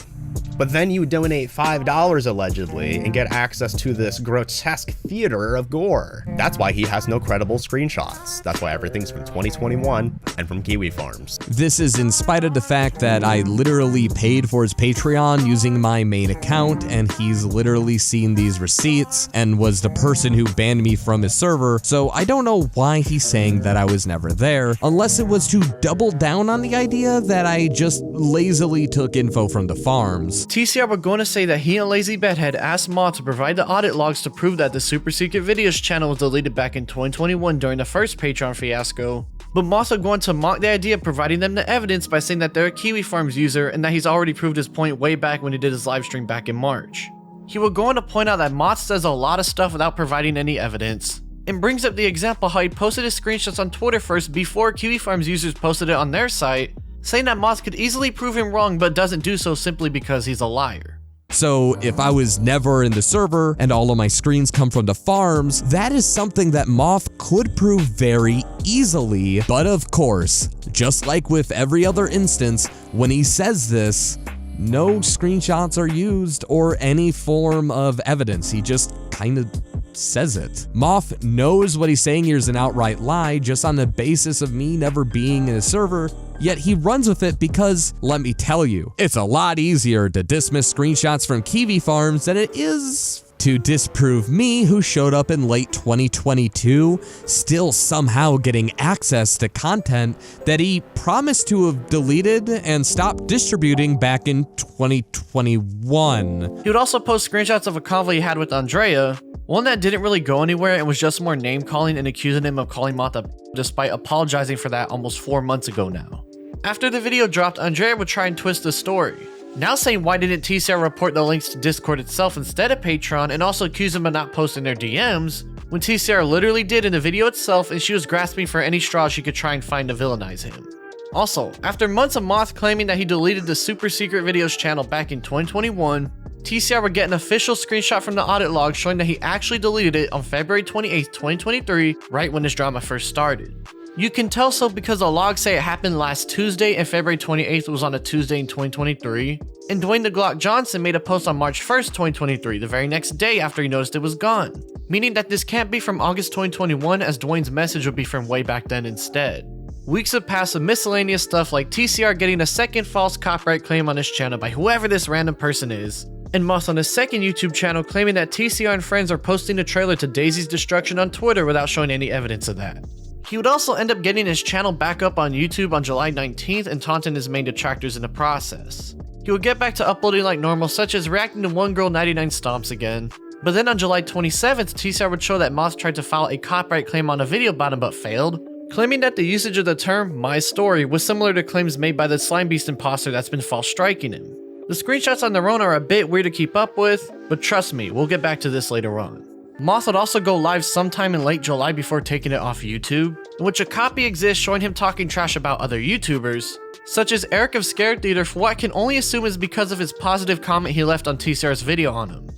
Speaker 6: But then you donate $5 allegedly and get access to this grotesque theater of gore. That's why he has no credible screenshots. That's why everything's from 2021 and from Kiwi Farms.
Speaker 5: This is in spite of the fact that I literally paid for his Patreon using my main account, and he's literally seen these receipts and was the person who banned me from his server, so I don't know why he's saying that I was never there, unless it was to double down on the idea that I just lazily took info from the farms.
Speaker 1: TCR would go on to say that he and Lazy Bedhead asked Moth to provide the audit logs to prove that the Super Secret Videos channel was deleted back in 2021 during the first Patreon fiasco, but Moth would go on to mock the idea of providing them the evidence by saying that they're a Kiwi Farms user and that he's already proved his point way back when he did his livestream back in March. He would go on to point out that Moth says a lot of stuff without providing any evidence, and brings up the example how he posted his screenshots on Twitter first before Kiwi Farms users posted it on their site, saying that Moth could easily prove him wrong but doesn't do so simply because he's a liar.
Speaker 5: So if I was never in the server and all of my screens come from the farms, that is something that Moth could prove very easily. But of course, just like with every other instance, when he says this, no screenshots are used or any form of evidence. He just kind of says it. Moth knows what he's saying here is an outright lie just on the basis of me never being in a server, yet he runs with it because, let me tell you, it's a lot easier to dismiss screenshots from Kiwi Farms than it is to disprove me, who showed up in late 2022, still somehow getting access to content that he promised to have deleted and stopped distributing back in 2021.
Speaker 1: He would also post screenshots of a convo he had with Andrea, one that didn't really go anywhere and was just more name calling and accusing him of calling Moth a despite apologizing for that almost 4 months ago now. After the video dropped, Andrea would try and twist the story, now saying why didn't TCR report the links to Discord itself instead of Patreon, and also accuse him of not posting their DMs, when TCR literally did in the video itself, and she was grasping for any straw she could try and find to villainize him. Also, after months of Moth claiming that he deleted the Super Secret Videos channel back in 2021, TCR would get an official screenshot from the audit log showing that he actually deleted it on February 28, 2023, right when this drama first started. You can tell so because the logs say it happened last Tuesday and February 28th was on a Tuesday in 2023, and Dwayne the Glock Johnson made a post on March 1st, 2023, the very next day after he noticed it was gone, meaning that this can't be from August 2021 as Dwayne's message would be from way back then instead. Weeks have passed of miscellaneous stuff like TCR getting a second false copyright claim on his channel by whoever this random person is, and Moth on his second YouTube channel claiming that TCR and friends are posting a trailer to Daisy's destruction on Twitter without showing any evidence of that. He would also end up getting his channel back up on YouTube on July 19th and taunting his main detractors in the process. He would get back to uploading like normal, such as reacting to One Girl 99 Stomps again. But then on July 27th, TCR would show that Moth tried to file a copyright claim on a video about him but failed, claiming that the usage of the term "my story" was similar to claims made by the Slimebeast imposter that's been false striking him. The screenshots on their own are a bit weird to keep up with, but trust me, we'll get back to this later on. Moth would also go live sometime in late July before taking it off YouTube, in which a copy exists showing him talking trash about other YouTubers, such as Eric of Scared Theater, for what I can only assume is because of his positive comment he left on TCR's video on him.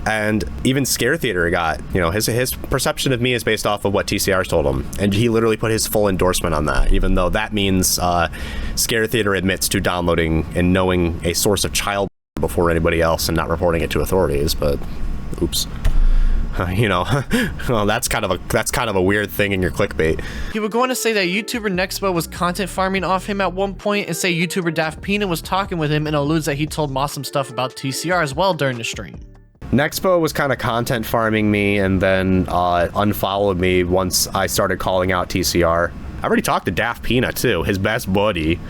Speaker 6: And even Scare Theater got, his perception of me is based off of what TCR told him. And he literally put his full endorsement on that, even though that means Scare Theater admits to downloading and knowing a source of child before anybody else and not reporting it to authorities. But oops. Well, that's kind of a weird thing in your clickbait.
Speaker 1: He would go on to say that YouTuber Nexpo was content farming off him at one point, and say YouTuber Daft Pina was talking with him and alludes that he told Moth some stuff about TCR as well during the stream.
Speaker 6: Nexpo was kind of content farming me and then unfollowed me once I started calling out TCR. I already talked to Daft Pina too, his best buddy.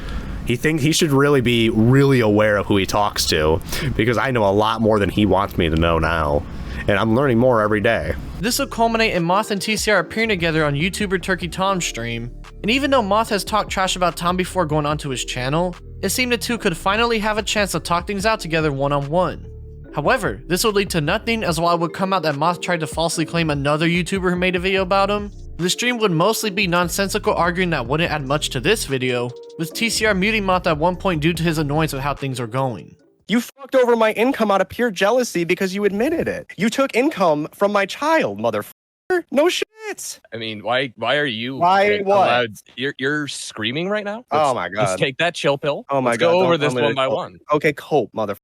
Speaker 6: He thinks he should really be aware of who he talks to, because I know a lot more than he wants me to know now. And I'm learning more every day.
Speaker 1: This will culminate in Moth and TCR appearing together on YouTuber Turkey Tom's stream, and even though Moth has talked trash about Tom before going onto his channel, it seemed the two could finally have a chance to talk things out together one-on-one. However, this would lead to nothing, as while it would come out that Moth tried to falsely claim another YouTuber who made a video about him, the stream would mostly be nonsensical arguing that wouldn't add much to this video, with TCR muting Moth at one point due to his annoyance with how things were going.
Speaker 7: You fucked over my income out of pure jealousy because you admitted it. You took income from my child, motherfucker. No shit.
Speaker 5: I mean, why are you?
Speaker 7: Why what?
Speaker 5: allowed- You're screaming right now?
Speaker 7: Oh my God.
Speaker 5: Let's take that chill pill.
Speaker 7: Oh my
Speaker 5: Let's
Speaker 7: God.
Speaker 5: go over
Speaker 7: Don't
Speaker 5: this
Speaker 7: tell me
Speaker 5: one
Speaker 7: to
Speaker 5: by
Speaker 7: cope.
Speaker 5: one.
Speaker 7: Okay, cope, motherfucker.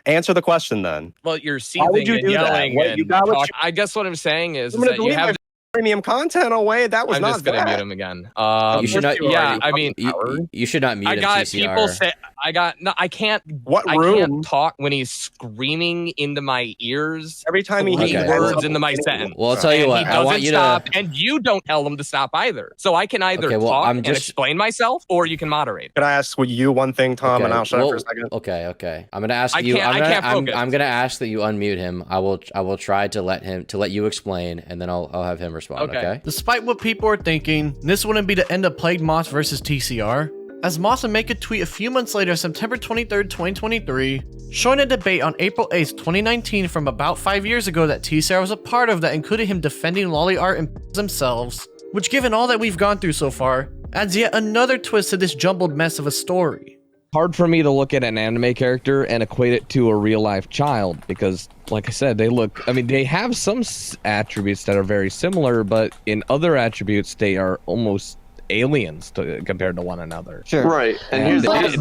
Speaker 7: Answer the question then.
Speaker 5: Well, you're
Speaker 7: Why would
Speaker 5: seething
Speaker 7: you
Speaker 5: and
Speaker 7: do that?
Speaker 5: yelling
Speaker 7: What,
Speaker 5: and
Speaker 7: you got what
Speaker 5: talk. I guess what I'm saying is
Speaker 7: I'm gonna
Speaker 5: that you
Speaker 7: delete
Speaker 5: have.
Speaker 7: my premium content away. That was
Speaker 5: I'm
Speaker 7: not
Speaker 5: just gonna
Speaker 7: that.
Speaker 5: mute him again.
Speaker 8: You should not.
Speaker 5: Yeah, I mean,
Speaker 8: you should not mute
Speaker 5: I
Speaker 8: him,
Speaker 5: got
Speaker 8: TCR.
Speaker 5: people say I can't.
Speaker 7: What
Speaker 5: I
Speaker 7: room?
Speaker 5: can't talk when he's screaming into my ears.
Speaker 7: Every time he
Speaker 8: Okay.
Speaker 7: hears
Speaker 5: words into my sentence.
Speaker 8: Well, I'll tell you
Speaker 5: And
Speaker 8: what.
Speaker 5: he
Speaker 8: I
Speaker 5: doesn't
Speaker 8: want you
Speaker 5: stop,
Speaker 8: to.
Speaker 5: and you don't tell him to stop either. So I can either
Speaker 8: Okay, well,
Speaker 5: talk
Speaker 8: I'm
Speaker 5: and
Speaker 8: just-
Speaker 5: explain myself, or you can moderate.
Speaker 7: Can I ask you one thing, Tom, and I'll shut up for a
Speaker 8: well,
Speaker 7: second?
Speaker 8: Okay. I'm gonna ask
Speaker 5: I
Speaker 8: you.
Speaker 5: can't- I can't
Speaker 8: I'm
Speaker 5: focus.
Speaker 8: gonna ask that you unmute him. I will try to let you explain, and then I'll have him respond.
Speaker 5: Okay.
Speaker 8: Okay.
Speaker 1: Despite what people are thinking, this wouldn't be the end of Plague Moth versus TCR. as Moth would make a tweet a few months later, September 23rd, 2023, showing a debate on April 8th, 2019 from about 5 years ago that TCR was a part of that included him defending lolly art and themselves, which given all that we've gone through so far, adds yet another twist to this jumbled mess of a story.
Speaker 5: Hard for me to look at an anime character and equate it to a real life child because, like I said, they have some attributes that are very similar, but in other attributes, they are almost aliens compared to one another.
Speaker 9: Sure.
Speaker 4: Right. And here's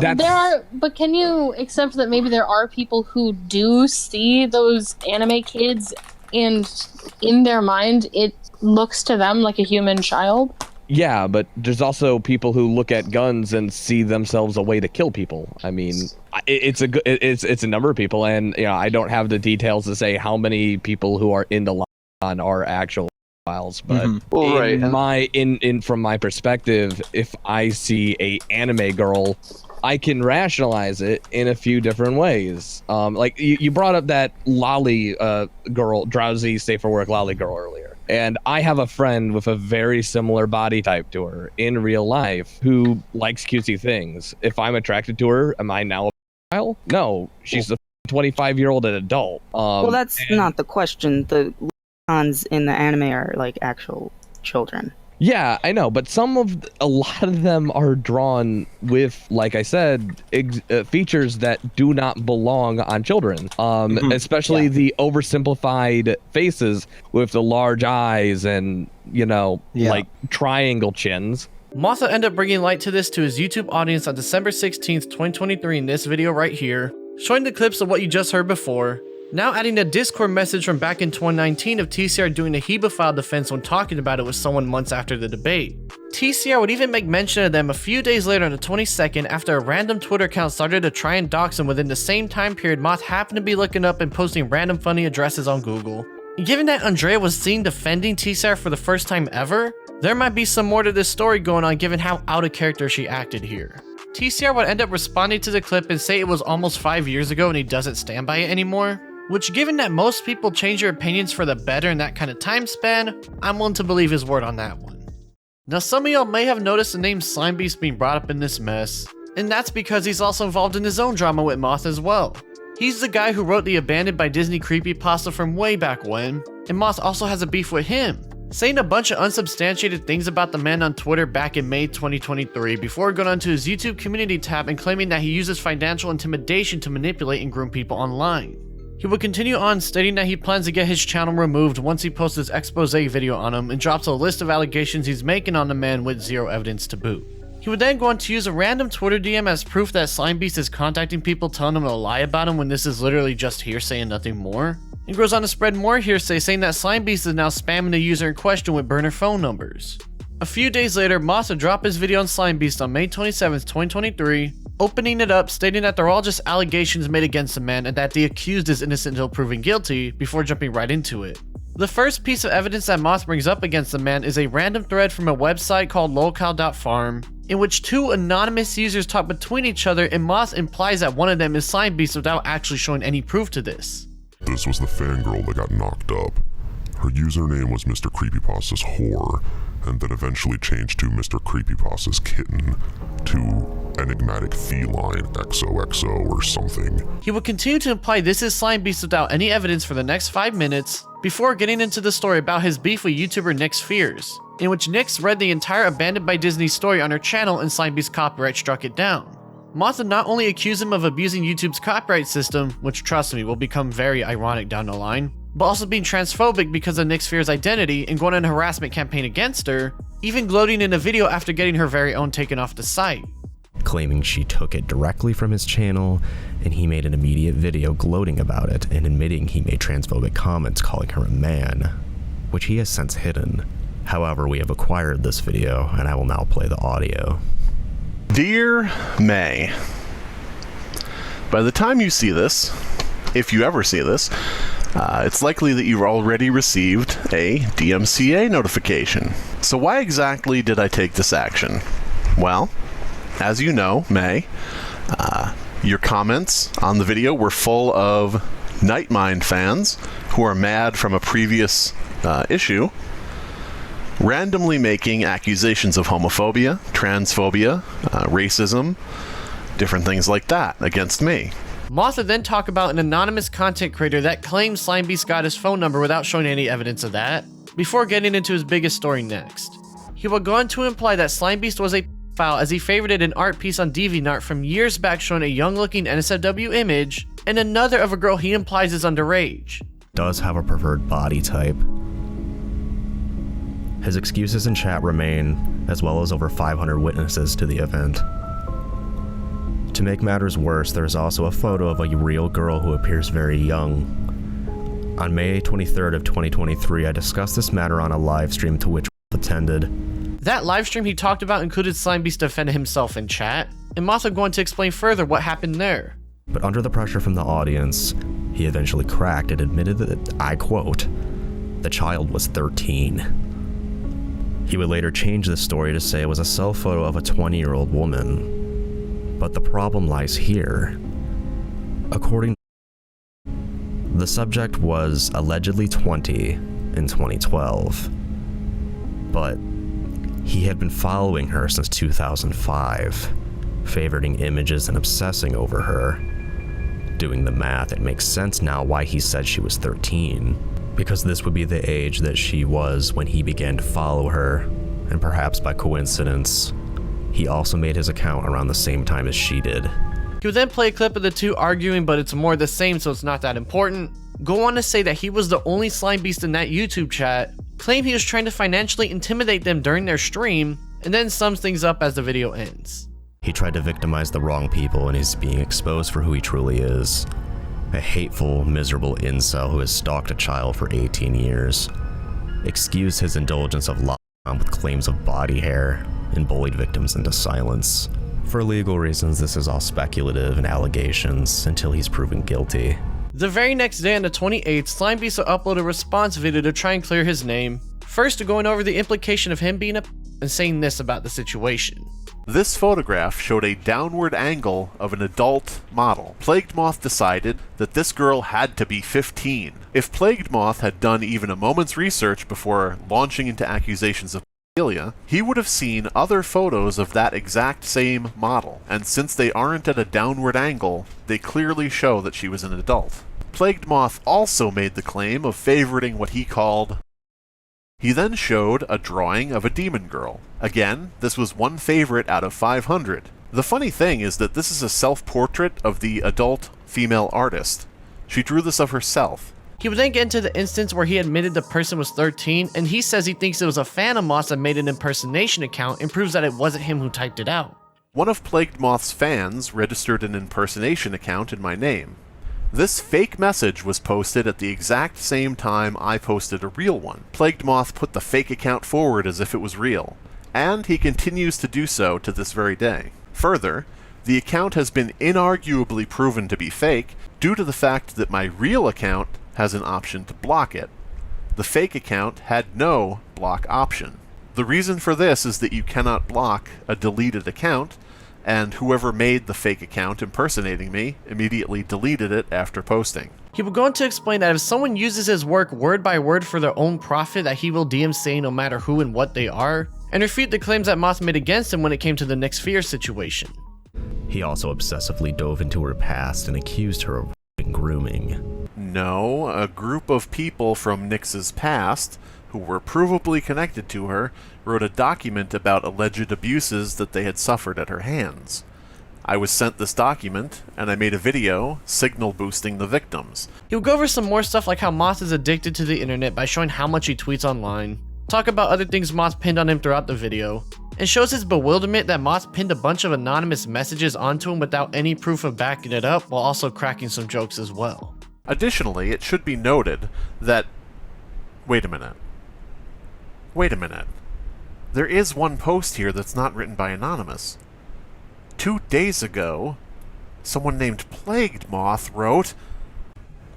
Speaker 10: but can you accept that maybe there are people who do see those anime kids and in their mind it looks to them like a human child?
Speaker 5: Yeah, but there's also people who look at guns and see themselves a way to kill people. I mean, it's a number of people, and I don't have the details to say how many people who are in the line are actual files. But from my perspective, if I see a anime girl, I can rationalize it in a few different ways. Like you brought up that lolly girl, drowsy, safe for work lolly girl earlier. And I have a friend with a very similar body type to her in real life who likes cutesy things. If I'm attracted to her, am I now a child? No, she's a 25-year-old adult.
Speaker 9: Well, that's not the question. The cons in the anime are like actual children.
Speaker 5: Yeah, I know, but a lot of them are drawn with, like I said, features that do not belong on children. Especially the oversimplified faces with the large eyes and, like triangle chins.
Speaker 1: Moth ended up bringing light to this to his YouTube audience on December 16th, 2023 in this video right here, showing the clips of what you just heard before. Now adding a Discord message from back in 2019 of TCR doing a Hebophile defense when talking about it with someone months after the debate. TCR would even make mention of them a few days later on the 22nd after a random Twitter account started to try and dox him within the same time period Moth happened to be looking up and posting random funny addresses on Google. Given that Andrea was seen defending TCR for the first time ever, there might be some more to this story going on given how out of character she acted here. TCR would end up responding to the clip and say it was almost 5 years ago and he doesn't stand by it anymore. Which, given that most people change their opinions for the better in that kind of time span, I'm willing to believe his word on that one. Now, some of y'all may have noticed the name Slimebeast being brought up in this mess, and that's because he's also involved in his own drama with Moth as well. He's the guy who wrote the Abandoned by Disney creepypasta from way back when, and Moth also has a beef with him, saying a bunch of unsubstantiated things about the man on Twitter back in May 2023 before going onto his YouTube community tab and claiming that he uses financial intimidation to manipulate and groom people online. He would continue on stating that he plans to get his channel removed once he posts his expose video on him and drops a list of allegations he's making on the man with zero evidence to boot. He would then go on to use a random Twitter DM as proof that Slimebeast is contacting people telling him to lie about him when this is literally just hearsay and nothing more. And goes on to spread more hearsay saying that Slimebeast is now spamming the user in question with burner phone numbers. A few days later, Moth would drop his video on Slimebeast on May 27th, 2023, opening it up, stating that they're all just allegations made against the man and that the accused is innocent until proven guilty, before jumping right into it. The first piece of evidence that Moth brings up against the man is a random thread from a website called lolcow.farm, in which two anonymous users talk between each other and Moth implies that one of them is Slimebeast without actually showing any proof to this.
Speaker 11: This was the fangirl that got knocked up. Her username was Mr. Creepypasta's whore, and then eventually changed to Mr. Creepypasta's kitten, to enigmatic feline XOXO or something.
Speaker 1: He would continue to imply this is Slimebeast without any evidence for the next 5 minutes, before getting into the story about his beef with YouTuber Nyx Fears, in which Nyx read the entire Abandoned by Disney story on her channel and Slimebeast's copyright struck it down. Moth would not only accuse him of abusing YouTube's copyright system, which trust me will become very ironic down the line, but also being transphobic because of Nyx Fears' identity and going on a harassment campaign against her, even gloating in a video after getting her very own taken off the site.
Speaker 6: Claiming she took it directly from his channel, and he made an immediate video gloating about it and admitting he made transphobic comments calling her a man, which he has since hidden. However, we have acquired this video, and I will now play the audio.
Speaker 12: Dear May, by the time you see this, if you ever see this, it's likely that you've already received a DMCA notification. So why exactly did I take this action? Well, as you know, May, your comments on the video were full of Nightmind fans who are mad from a previous issue, randomly making accusations of homophobia, transphobia, racism, different things like that against me.
Speaker 1: Moth would then talk about an anonymous content creator that claimed Slimebeast got his phone number without showing any evidence of that, before getting into his biggest story next. He would go on to imply that Slimebeast was a pedophile as he favorited an art piece on DeviantArt from years back showing a young-looking NSFW image, and another of a girl he implies is underage.
Speaker 6: Does have a preferred body type. His excuses in chat remain, as well as over 500 witnesses to the event. To make matters worse, there is also a photo of a real girl who appears very young. On May 23rd of 2023, I discussed this matter on a live stream to which attended.
Speaker 1: That livestream he talked about included Slimebeast defending himself in chat, and Moth would go on to explain further what happened there.
Speaker 6: But under the pressure from the audience, he eventually cracked and admitted that, I quote, the child was 13. He would later change this story to say it was a cell photo of a 20-year-old woman. But the problem lies here. According to the subject was allegedly 20 in 2012. But he had been following her since 2005, favoriting images and obsessing over her. Doing the math, it makes sense now why he said she was 13. Because this would be the age that she was when he began to follow her, and perhaps by coincidence, he also made his account around the same time as she did.
Speaker 1: He would then play a clip of the two arguing, but it's more the same, so it's not that important. Go on to say that he was the only Slimebeast in that YouTube chat, claim he was trying to financially intimidate them during their stream, and then sums things up as the video ends.
Speaker 6: He tried to victimize the wrong people and is being exposed for who he truly is. A hateful, miserable incel who has stalked a child for 18 years. Excused his indulgence of lockdown with claims of body hair, and bullied victims into silence. For legal reasons, this is all speculative and allegations until he's proven guilty.
Speaker 1: The very next day on the 28th, Slimebeast will upload a response video to try and clear his name. First, going over the implication of him being a and saying this about the situation.
Speaker 12: This photograph showed a downward angle of an adult model. Plagued Moth decided that this girl had to be 15. If Plagued Moth had done even a moment's research before launching into accusations of pedophilia, he would have seen other photos of that exact same model, and since they aren't at a downward angle, they clearly show that she was an adult. Plagued Moth also made the claim of favoriting what he called. He then showed a drawing of a demon girl. Again, this was one favorite out of 500. The funny thing is that this is a self-portrait of the adult female artist. She drew this of herself.
Speaker 1: He would then get into the instance where he admitted the person was 13, and he says he thinks it was a fan of Moth that made an impersonation account and proves that it wasn't him who typed it out.
Speaker 12: One of Plagued Moth's fans registered an impersonation account in my name. This fake message was posted at the exact same time I posted a real one. Plagued Moth put the fake account forward as if it was real, and he continues to do so to this very day. Further, the account has been inarguably proven to be fake due to the fact that my real account has an option to block it. The fake account had no block option. The reason for this is that you cannot block a deleted account, and whoever made the fake account impersonating me immediately deleted it after posting.
Speaker 1: He would go on to explain that if someone uses his work word by word for their own profit, that he will DM say no matter who and what they are, and refute the claims that Moth made against him when it came to the Nick Sphere situation.
Speaker 6: He also obsessively dove into her past and accused her of grooming.
Speaker 12: No, a group of people from Nyx's past, who were provably connected to her, wrote a document about alleged abuses that they had suffered at her hands. I was sent this document, and I made a video signal boosting the victims.
Speaker 1: He'll go over some more stuff like how Moth is addicted to the internet by showing how much he tweets online, talk about other things Moth pinned on him throughout the video, and shows his bewilderment that Moth pinned a bunch of anonymous messages onto him without any proof of backing it up, while also cracking some jokes as well.
Speaker 12: Additionally, it should be noted that... Wait a minute. There is one post here that's not written by Anonymous. 2 days ago, someone named Plagued Moth wrote,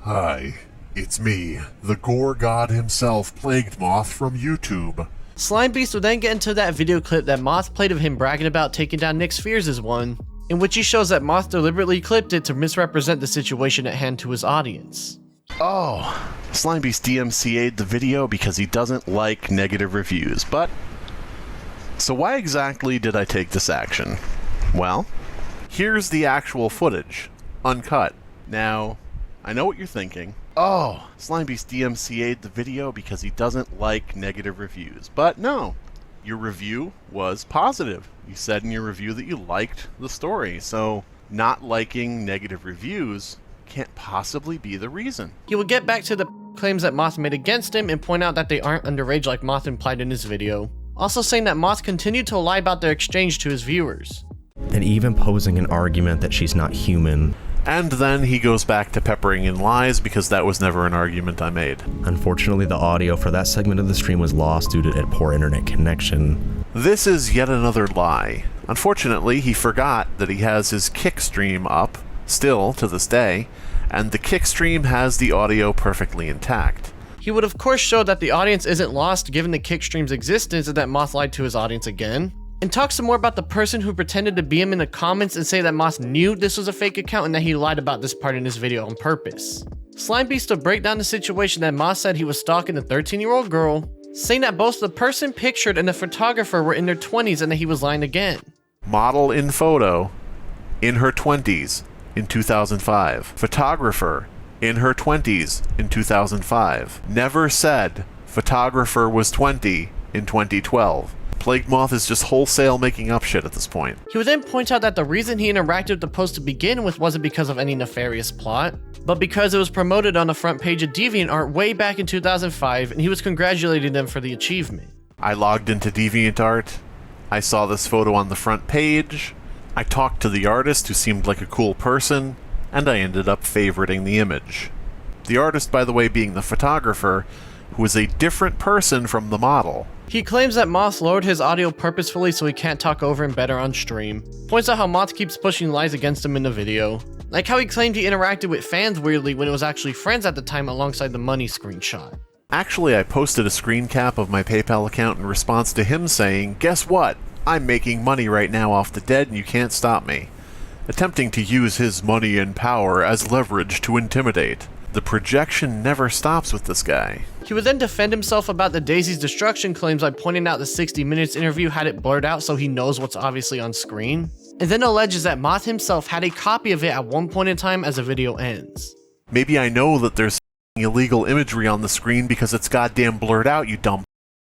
Speaker 11: "Hi, it's me, the Gore God himself, Plagued Moth from YouTube."
Speaker 1: Slimebeast would then get into that video clip that Moth played of him bragging about taking down Nick Spheres' one, in which he shows that Moth deliberately clipped it to misrepresent the situation at hand to his audience.
Speaker 12: Oh, Slimebeast DMCA'd the video because he doesn't like negative reviews, but... So why exactly did I take this action? Well, here's the actual footage, uncut. Now, I know what you're thinking. Oh, Slimebeast DMCA'd the video because he doesn't like negative reviews, but no. Your review was positive. You said in your review that you liked the story, so not liking negative reviews can't possibly be the reason.
Speaker 1: He would get back to the claims that Moth made against him and point out that they aren't underage like Moth implied in his video. Also saying that Moth continued to lie about their exchange to his viewers.
Speaker 6: And even posing an argument that she's not human.
Speaker 12: And then he goes back to peppering in lies because that was never an argument I made.
Speaker 6: Unfortunately, the audio for that segment of the stream was lost due to a poor internet connection.
Speaker 12: This is yet another lie. Unfortunately, he forgot that he has his Kick stream up, still to this day, and the Kick stream has the audio perfectly intact.
Speaker 1: He would of course show that the audience isn't lost given the Kick stream's existence and that Moth lied to his audience again. And talk some more about the person who pretended to be him in the comments and say that Moth knew this was a fake account and that he lied about this part in his video on purpose. Slimebeast will break down the situation that Moth said he was stalking the 13-year-old girl, saying that both the person pictured and the photographer were in their 20s and that he was lying again.
Speaker 12: Model in photo, in her 20s, in 2005. Photographer, in her 20s, in 2005. Never said photographer was 20 in 2012. Plague Moth is just wholesale making up shit at this point.
Speaker 1: He would then point out that the reason he interacted with the post to begin with wasn't because of any nefarious plot, but because it was promoted on the front page of DeviantArt way back in 2005 and he was congratulating them for the achievement.
Speaker 12: I logged into DeviantArt, I saw this photo on the front page, I talked to the artist who seemed like a cool person, and I ended up favoriting the image. The artist, by the way, being the photographer, who is a different person from the model.
Speaker 1: He claims that Moth lowered his audio purposefully so he can't talk over him better on stream. Points out how Moth keeps pushing lies against him in the video. Like how he claimed he interacted with fans weirdly when it was actually friends at the time alongside the money screenshot.
Speaker 12: Actually, I posted a screen cap of my PayPal account in response to him saying, "Guess what? I'm making money right now off the dead and you can't stop me." Attempting to use his money and power as leverage to intimidate. The projection never stops with this guy.
Speaker 1: He would then defend himself about the Daisy's destruction claims by pointing out the 60 Minutes interview had it blurred out so he knows what's obviously on screen, and then alleges that Moth himself had a copy of it at one point in time as the video ends.
Speaker 12: Maybe I know that there's illegal imagery on the screen because it's goddamn blurred out, you dumb.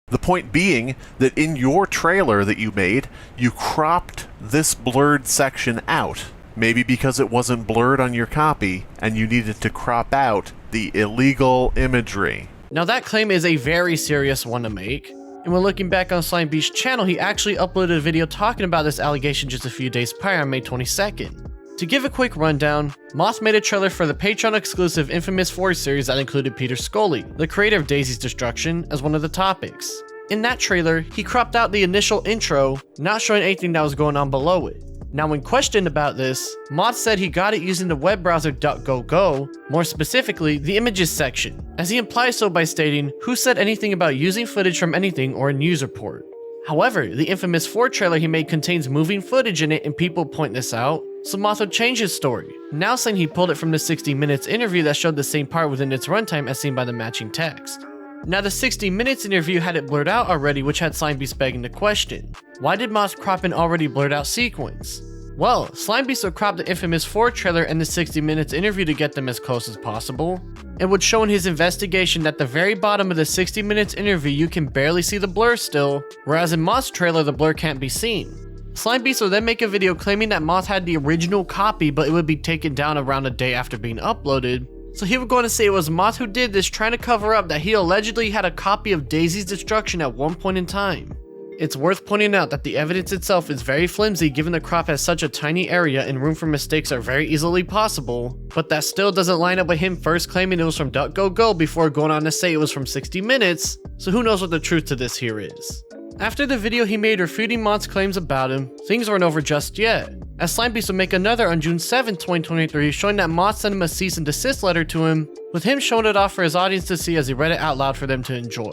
Speaker 12: The point being that in your trailer that you made, you cropped this blurred section out. Maybe because it wasn't blurred on your copy, and you needed to crop out the illegal imagery.
Speaker 1: Now that claim is a very serious one to make, and when looking back on Slimebeast's channel, he actually uploaded a video talking about this allegation just a few days prior on May 22nd. To give a quick rundown, Moth made a trailer for the Patreon exclusive Infamous 4 series that included Peter Scully, the creator of Daisy's Destruction, as one of the topics. In that trailer, he cropped out the initial intro, not showing anything that was going on below it. Now when questioned about this, Moth said he got it using the web browser DuckDuckGo, more specifically the images section, as he implies so by stating, "Who said anything about using footage from anything or a news report?" However, the Infamous 4 trailer he made contains moving footage in it and people point this out, so Moth would change his story, now saying he pulled it from the 60 Minutes interview that showed the same part within its runtime as seen by the matching text. Now the 60 Minutes interview had it blurred out already, which had Slimebeast begging the question, why did Moth crop an already blurred out sequence? Well, Slimebeast would crop the Infamous 4 trailer and the 60 Minutes interview to get them as close as possible, and would show in his investigation that the very bottom of the 60 Minutes interview you can barely see the blur still, whereas in Moth's trailer the blur can't be seen. Slimebeast would then make a video claiming that Moth had the original copy but it would be taken down around a day after being uploaded, so he would go on to say it was Moth who did this, trying to cover up that he allegedly had a copy of Daisy's Destruction at one point in time. It's worth pointing out that the evidence itself is very flimsy given the crop has such a tiny area and room for mistakes are very easily possible, but that still doesn't line up with him first claiming it was from DuckDuckGo before going on to say it was from 60 Minutes, so who knows what the truth to this here is. After the video he made refuting Moth's claims about him, things weren't over just yet, as Slimebeast would make another on June 7, 2023 showing that Moth sent him a cease and desist letter to him, with him showing it off for his audience to see as he read it out loud for them to enjoy.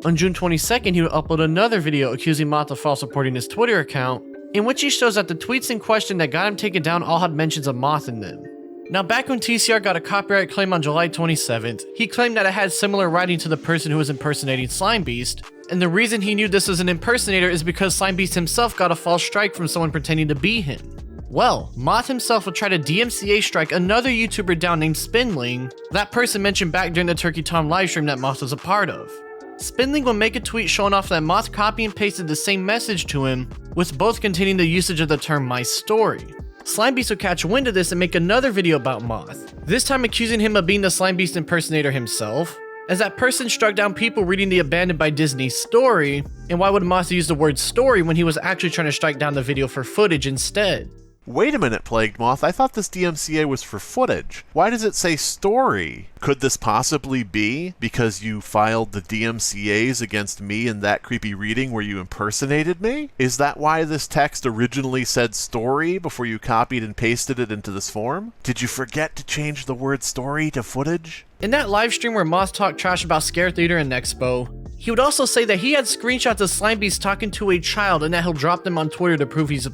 Speaker 1: On June 22nd, he would upload another video accusing Moth of false reporting his Twitter account, in which he shows that the tweets in question that got him taken down all had mentions of Moth in them. Now, back when TCR got a copyright claim on July 27th, he claimed that it had similar writing to the person who was impersonating Slimebeast, and the reason he knew this was an impersonator is because Slimebeast himself got a false strike from someone pretending to be him. Well, Moth himself would try to DMCA strike another YouTuber down named Spinnling, that person mentioned back during the Turkey Tom livestream that Moth was a part of. Spinnling will make a tweet showing off that Moth copy and pasted the same message to him, with both containing the usage of the term my story. Slimebeast would catch wind of this and make another video about Moth, this time accusing him of being the Slimebeast impersonator himself, as that person struck down people reading the Abandoned by Disney story, and why would Moth use the word story when he was actually trying to strike down the video for footage instead?
Speaker 12: Wait a minute, Plagued Moth, I thought this DMCA was for footage. Why does it say story? Could this possibly be because you filed the DMCAs against me in that creepy reading where you impersonated me? Is that why this text originally said story before you copied and pasted it into this form? Did you forget to change the word story to footage?
Speaker 1: In that livestream where Moth talked trash about Scare Theater and Expo, he would also say that he had screenshots of Slimebeast talking to a child and that he'll drop them on Twitter to prove he's a...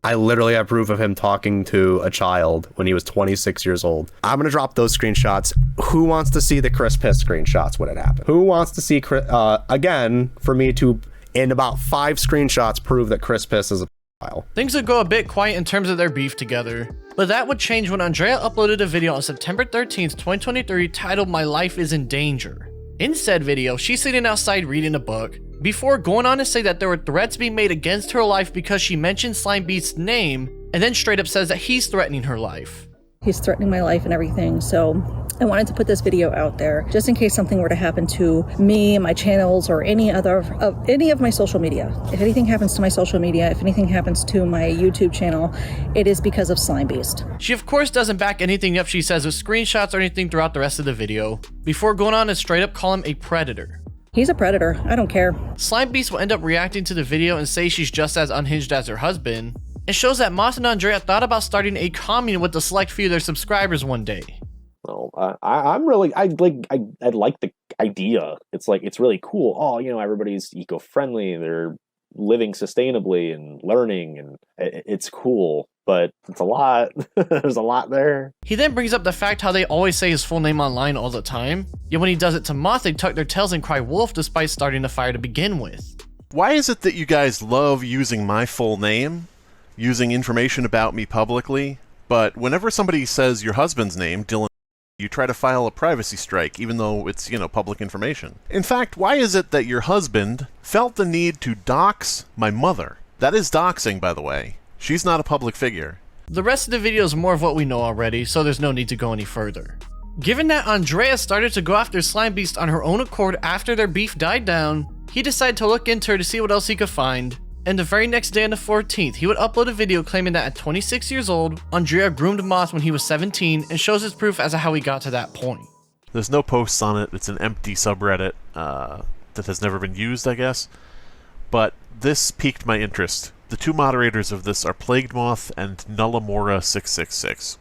Speaker 6: I literally have proof of him talking to a child when he was 26 years old. I'm going to drop those screenshots. Who wants to see the Chris Piss screenshots when it happened? Who wants to see, again, for me to, in about 5 screenshots, prove that Chris Piss is a pedophile?
Speaker 1: Things would go a bit quiet in terms of their beef together, but that would change when Andrea uploaded a video on September 13th, 2023 titled My Life is in Danger. In said video, she's sitting outside reading a book, before going on to say that there were threats being made against her life because she mentioned Slimebeast's name, and then straight up says that he's threatening her life.
Speaker 13: He's threatening my life and everything, so I wanted to put this video out there just in case something were to happen to me, my channels, or any of my social media. If anything happens to my social media, if anything happens to my YouTube channel, it is because of Slimebeast.
Speaker 1: She of course doesn't back anything up she says with screenshots or anything throughout the rest of the video, before going on to straight up call him a predator.
Speaker 13: He's a predator. I don't care.
Speaker 1: Slimebeast will end up reacting to the video and say she's just as unhinged as her husband. It shows that Moth and Andrea thought about starting a commune with a select few of their subscribers one day.
Speaker 14: Well, I like the idea. It's like, it's really cool. Oh, you know, everybody's eco-friendly. They're living sustainably and learning, and it's cool. But it's a lot. There's a lot there.
Speaker 1: He then brings up the fact how they always say his full name online all the time, yet when he does it to Moth, they tuck their tails and cry wolf despite starting the fire to begin with.
Speaker 12: Why is it that you guys love using my full name, using information about me publicly, but whenever somebody says your husband's name, Dylan, you try to file a privacy strike, even though it's, you know, public information? In fact, why is it that your husband felt the need to dox my mother? That is doxing, by the way. She's not a public figure.
Speaker 1: The rest of the video is more of what we know already, so there's no need to go any further. Given that Andrea started to go after Slimebeast on her own accord after their beef died down, he decided to look into her to see what else he could find, and the very next day on the 14th, he would upload a video claiming that at 26 years old, Andrea groomed Moth when he was 17 and shows his proof as to how he got to that point.
Speaker 12: There's no posts on it, it's an empty subreddit that has never been used, I guess. But this piqued my interest. The two moderators of this are Plagued Moth and Nullamora666.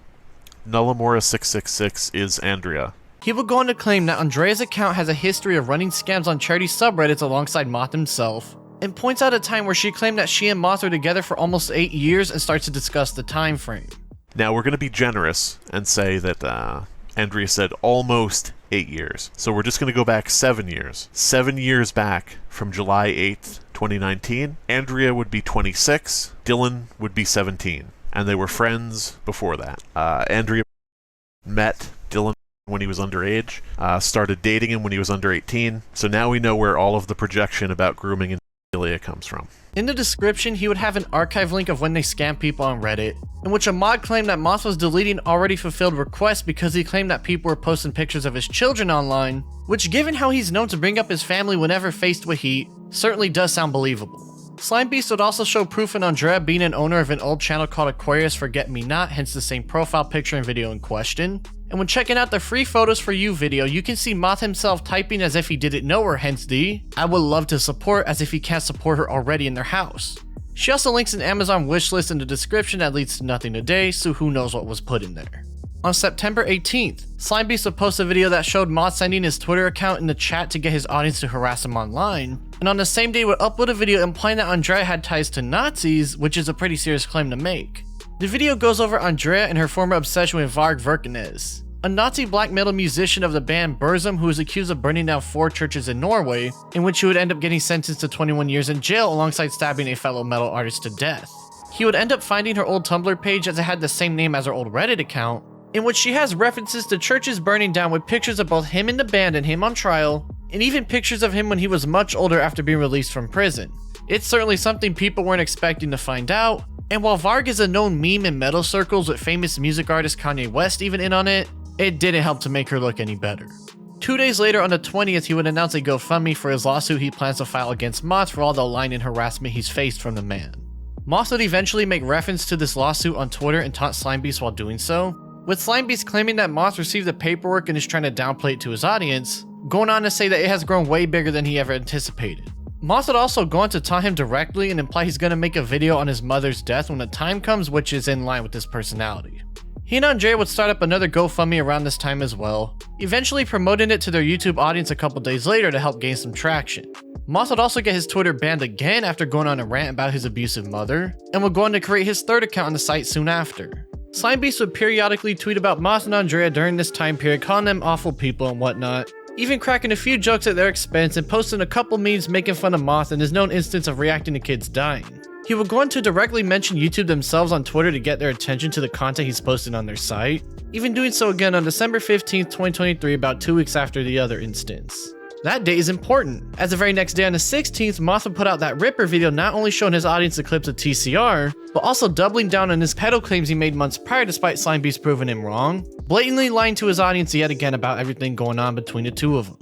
Speaker 12: Nullamora666 is Andrea.
Speaker 1: He would go on to claim that Andrea's account has a history of running scams on charity subreddits alongside Moth himself, and points out a time where she claimed that she and Moth were together for almost 8 years and starts to discuss the time frame.
Speaker 12: Now we're going to be generous and say that Andrea said almost 8 years. So we're just going to go back 7 years. 7 years back from July 8th, 2019, Andrea would be 26, Dylan would be 17, and they were friends before that. Andrea met Dylan when he was underage, started dating him when he was under 18, so now we know where all of the projection about grooming and pedophilia comes from.
Speaker 1: In the description, he would have an archive link of when they scam people on Reddit, in which a mod claimed that Moth was deleting already fulfilled requests because he claimed that people were posting pictures of his children online, which, given how he's known to bring up his family whenever faced with heat, certainly does sound believable. Slimebeast would also show proof in Andrea being an owner of an old channel called Aquarius Forget Me Not, hence the same profile picture and video in question. And when checking out the free photos for you video, you can see Moth himself typing as if he didn't know her, hence the I would love to support, as if he can't support her already in their house. She also links an Amazon wishlist in the description that leads to nothing today, so who knows what was put in there. On September 18th, Slimebeast would post a video that showed Moth sending his Twitter account in the chat to get his audience to harass him online, and on the same day would upload a video implying that Andrea had ties to Nazis, which is a pretty serious claim to make. The video goes over Andrea and her former obsession with Varg Verkenes, a Nazi black metal musician of the band Burzum who was accused of burning down 4 churches in Norway, in which he would end up getting sentenced to 21 years in jail alongside stabbing a fellow metal artist to death. He would end up finding her old Tumblr page as it had the same name as her old Reddit account, in which she has references to churches burning down with pictures of both him in the band and him on trial, and even pictures of him when he was much older after being released from prison. It's certainly something people weren't expecting to find out, and while Varg is a known meme in metal circles with famous music artist Kanye West even in on it, it didn't help to make her look any better. 2 days later, on the 20th, he would announce a GoFundMe for his lawsuit he plans to file against Moth for all the lying and harassment he's faced from the man. Moth would eventually make reference to this lawsuit on Twitter and taunt Slimebeast while doing so, with Slimebeast claiming that Moth received the paperwork and is trying to downplay it to his audience, going on to say that it has grown way bigger than he ever anticipated. Moth would also go on to taunt him directly and imply he's going to make a video on his mother's death when the time comes, which is in line with his personality. He and Andrea would start up another GoFundMe around this time as well, eventually promoting it to their YouTube audience a couple days later to help gain some traction. Moth would also get his Twitter banned again after going on a rant about his abusive mother, and would go on to create his third account on the site soon after. Slimebeast would periodically tweet about Moth and Andrea during this time period, calling them awful people and whatnot, even cracking a few jokes at their expense and posting a couple memes making fun of Moth and his known instance of reacting to kids dying. He would go on to directly mention YouTube themselves on Twitter to get their attention to the content he's posted on their site, even doing so again on December 15th, 2023, about 2 weeks after the other instance. That day is important, as the very next day on the 16th, Moth would put out that Ripper video not only showing his audience the clips of TCR, but also doubling down on his pedo claims he made months prior despite Slimebeast proving him wrong, blatantly lying to his audience yet again about everything going on between the two of them.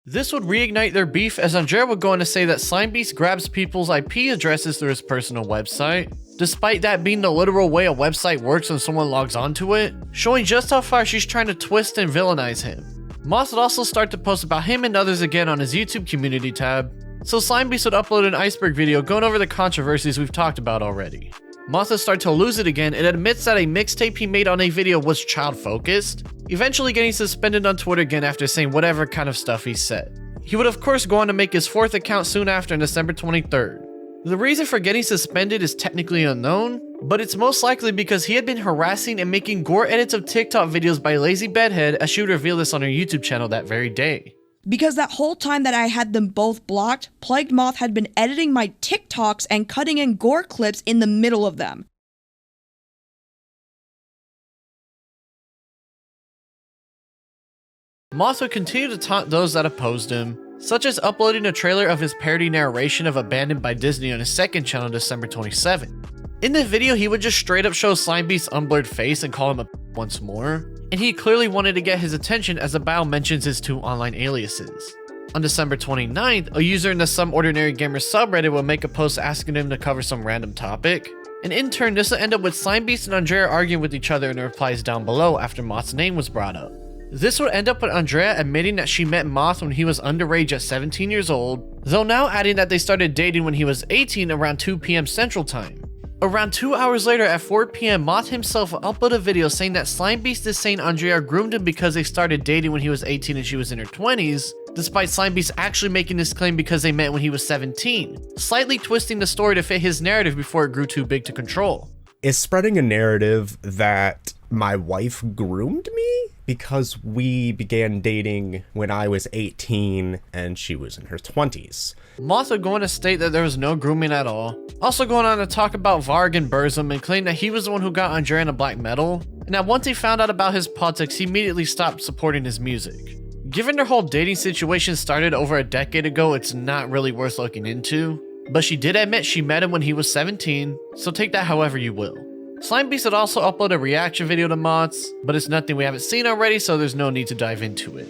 Speaker 1: This would reignite their beef, as Andrea would go on to say that Slimebeast grabs people's IP addresses through his personal website, despite that being the literal way a website works when someone logs onto it, showing just how far she's trying to twist and villainize him. Moth would also start to post about him and others again on his YouTube community tab, so Slimebeast would upload an iceberg video going over the controversies we've talked about already. Moth would start to lose it again and admits that a mixtape he made on a video was child focused, eventually getting suspended on Twitter again after saying whatever kind of stuff he said. He would of course go on to make his 4th account soon after on December 23rd. The reason for getting suspended is technically unknown, but it's most likely because he had been harassing and making gore edits of TikTok videos by Lazy Bedhead, as she would reveal this on her YouTube channel that very day.
Speaker 15: Because that whole time that I had them both blocked, Plagued Moth had been editing my TikToks and cutting in gore clips in the middle of them.
Speaker 1: Moth would continue to taunt those that opposed him, such as uploading a trailer of his parody narration of Abandoned by Disney on his 2nd channel December 27. In the video, he would just straight up show Slimebeast's unblurred face and call him a once more, and he clearly wanted to get his attention as the bio mentions his 2 online aliases. On December 29th, a user in the Some Ordinary Gamer subreddit would make a post asking him to cover some random topic, and in turn this would end up with Slimebeast and Andrea arguing with each other in the replies down below after Moth's name was brought up. This would end up with Andrea admitting that she met Moth when he was underage at 17 years old, though now adding that they started dating when he was 18 around 2 PM Central Time. Around 2 hours later at 4 PM, Moth himself uploaded a video saying that Slimebeast is saying Andrea groomed him because they started dating when he was 18 and she was in her 20s, despite Slimebeast actually making this claim because they met when he was 17, slightly twisting the story to fit his narrative before it grew too big to control.
Speaker 6: Is spreading a narrative that my wife groomed me because we began dating when I was 18 and she was in her 20s.
Speaker 1: Moth would go on to state that there was no grooming at all, also going on to talk about Varg and Burzum and claim that he was the one who got Andrea into black metal, and that once he found out about his politics, he immediately stopped supporting his music. Given their whole dating situation started over a decade ago, it's not really worth looking into, but she did admit she met him when he was 17, so take that however you will. Slimebeast would also upload a reaction video to Moth's, but it's nothing we haven't seen already, so there's no need to dive into it.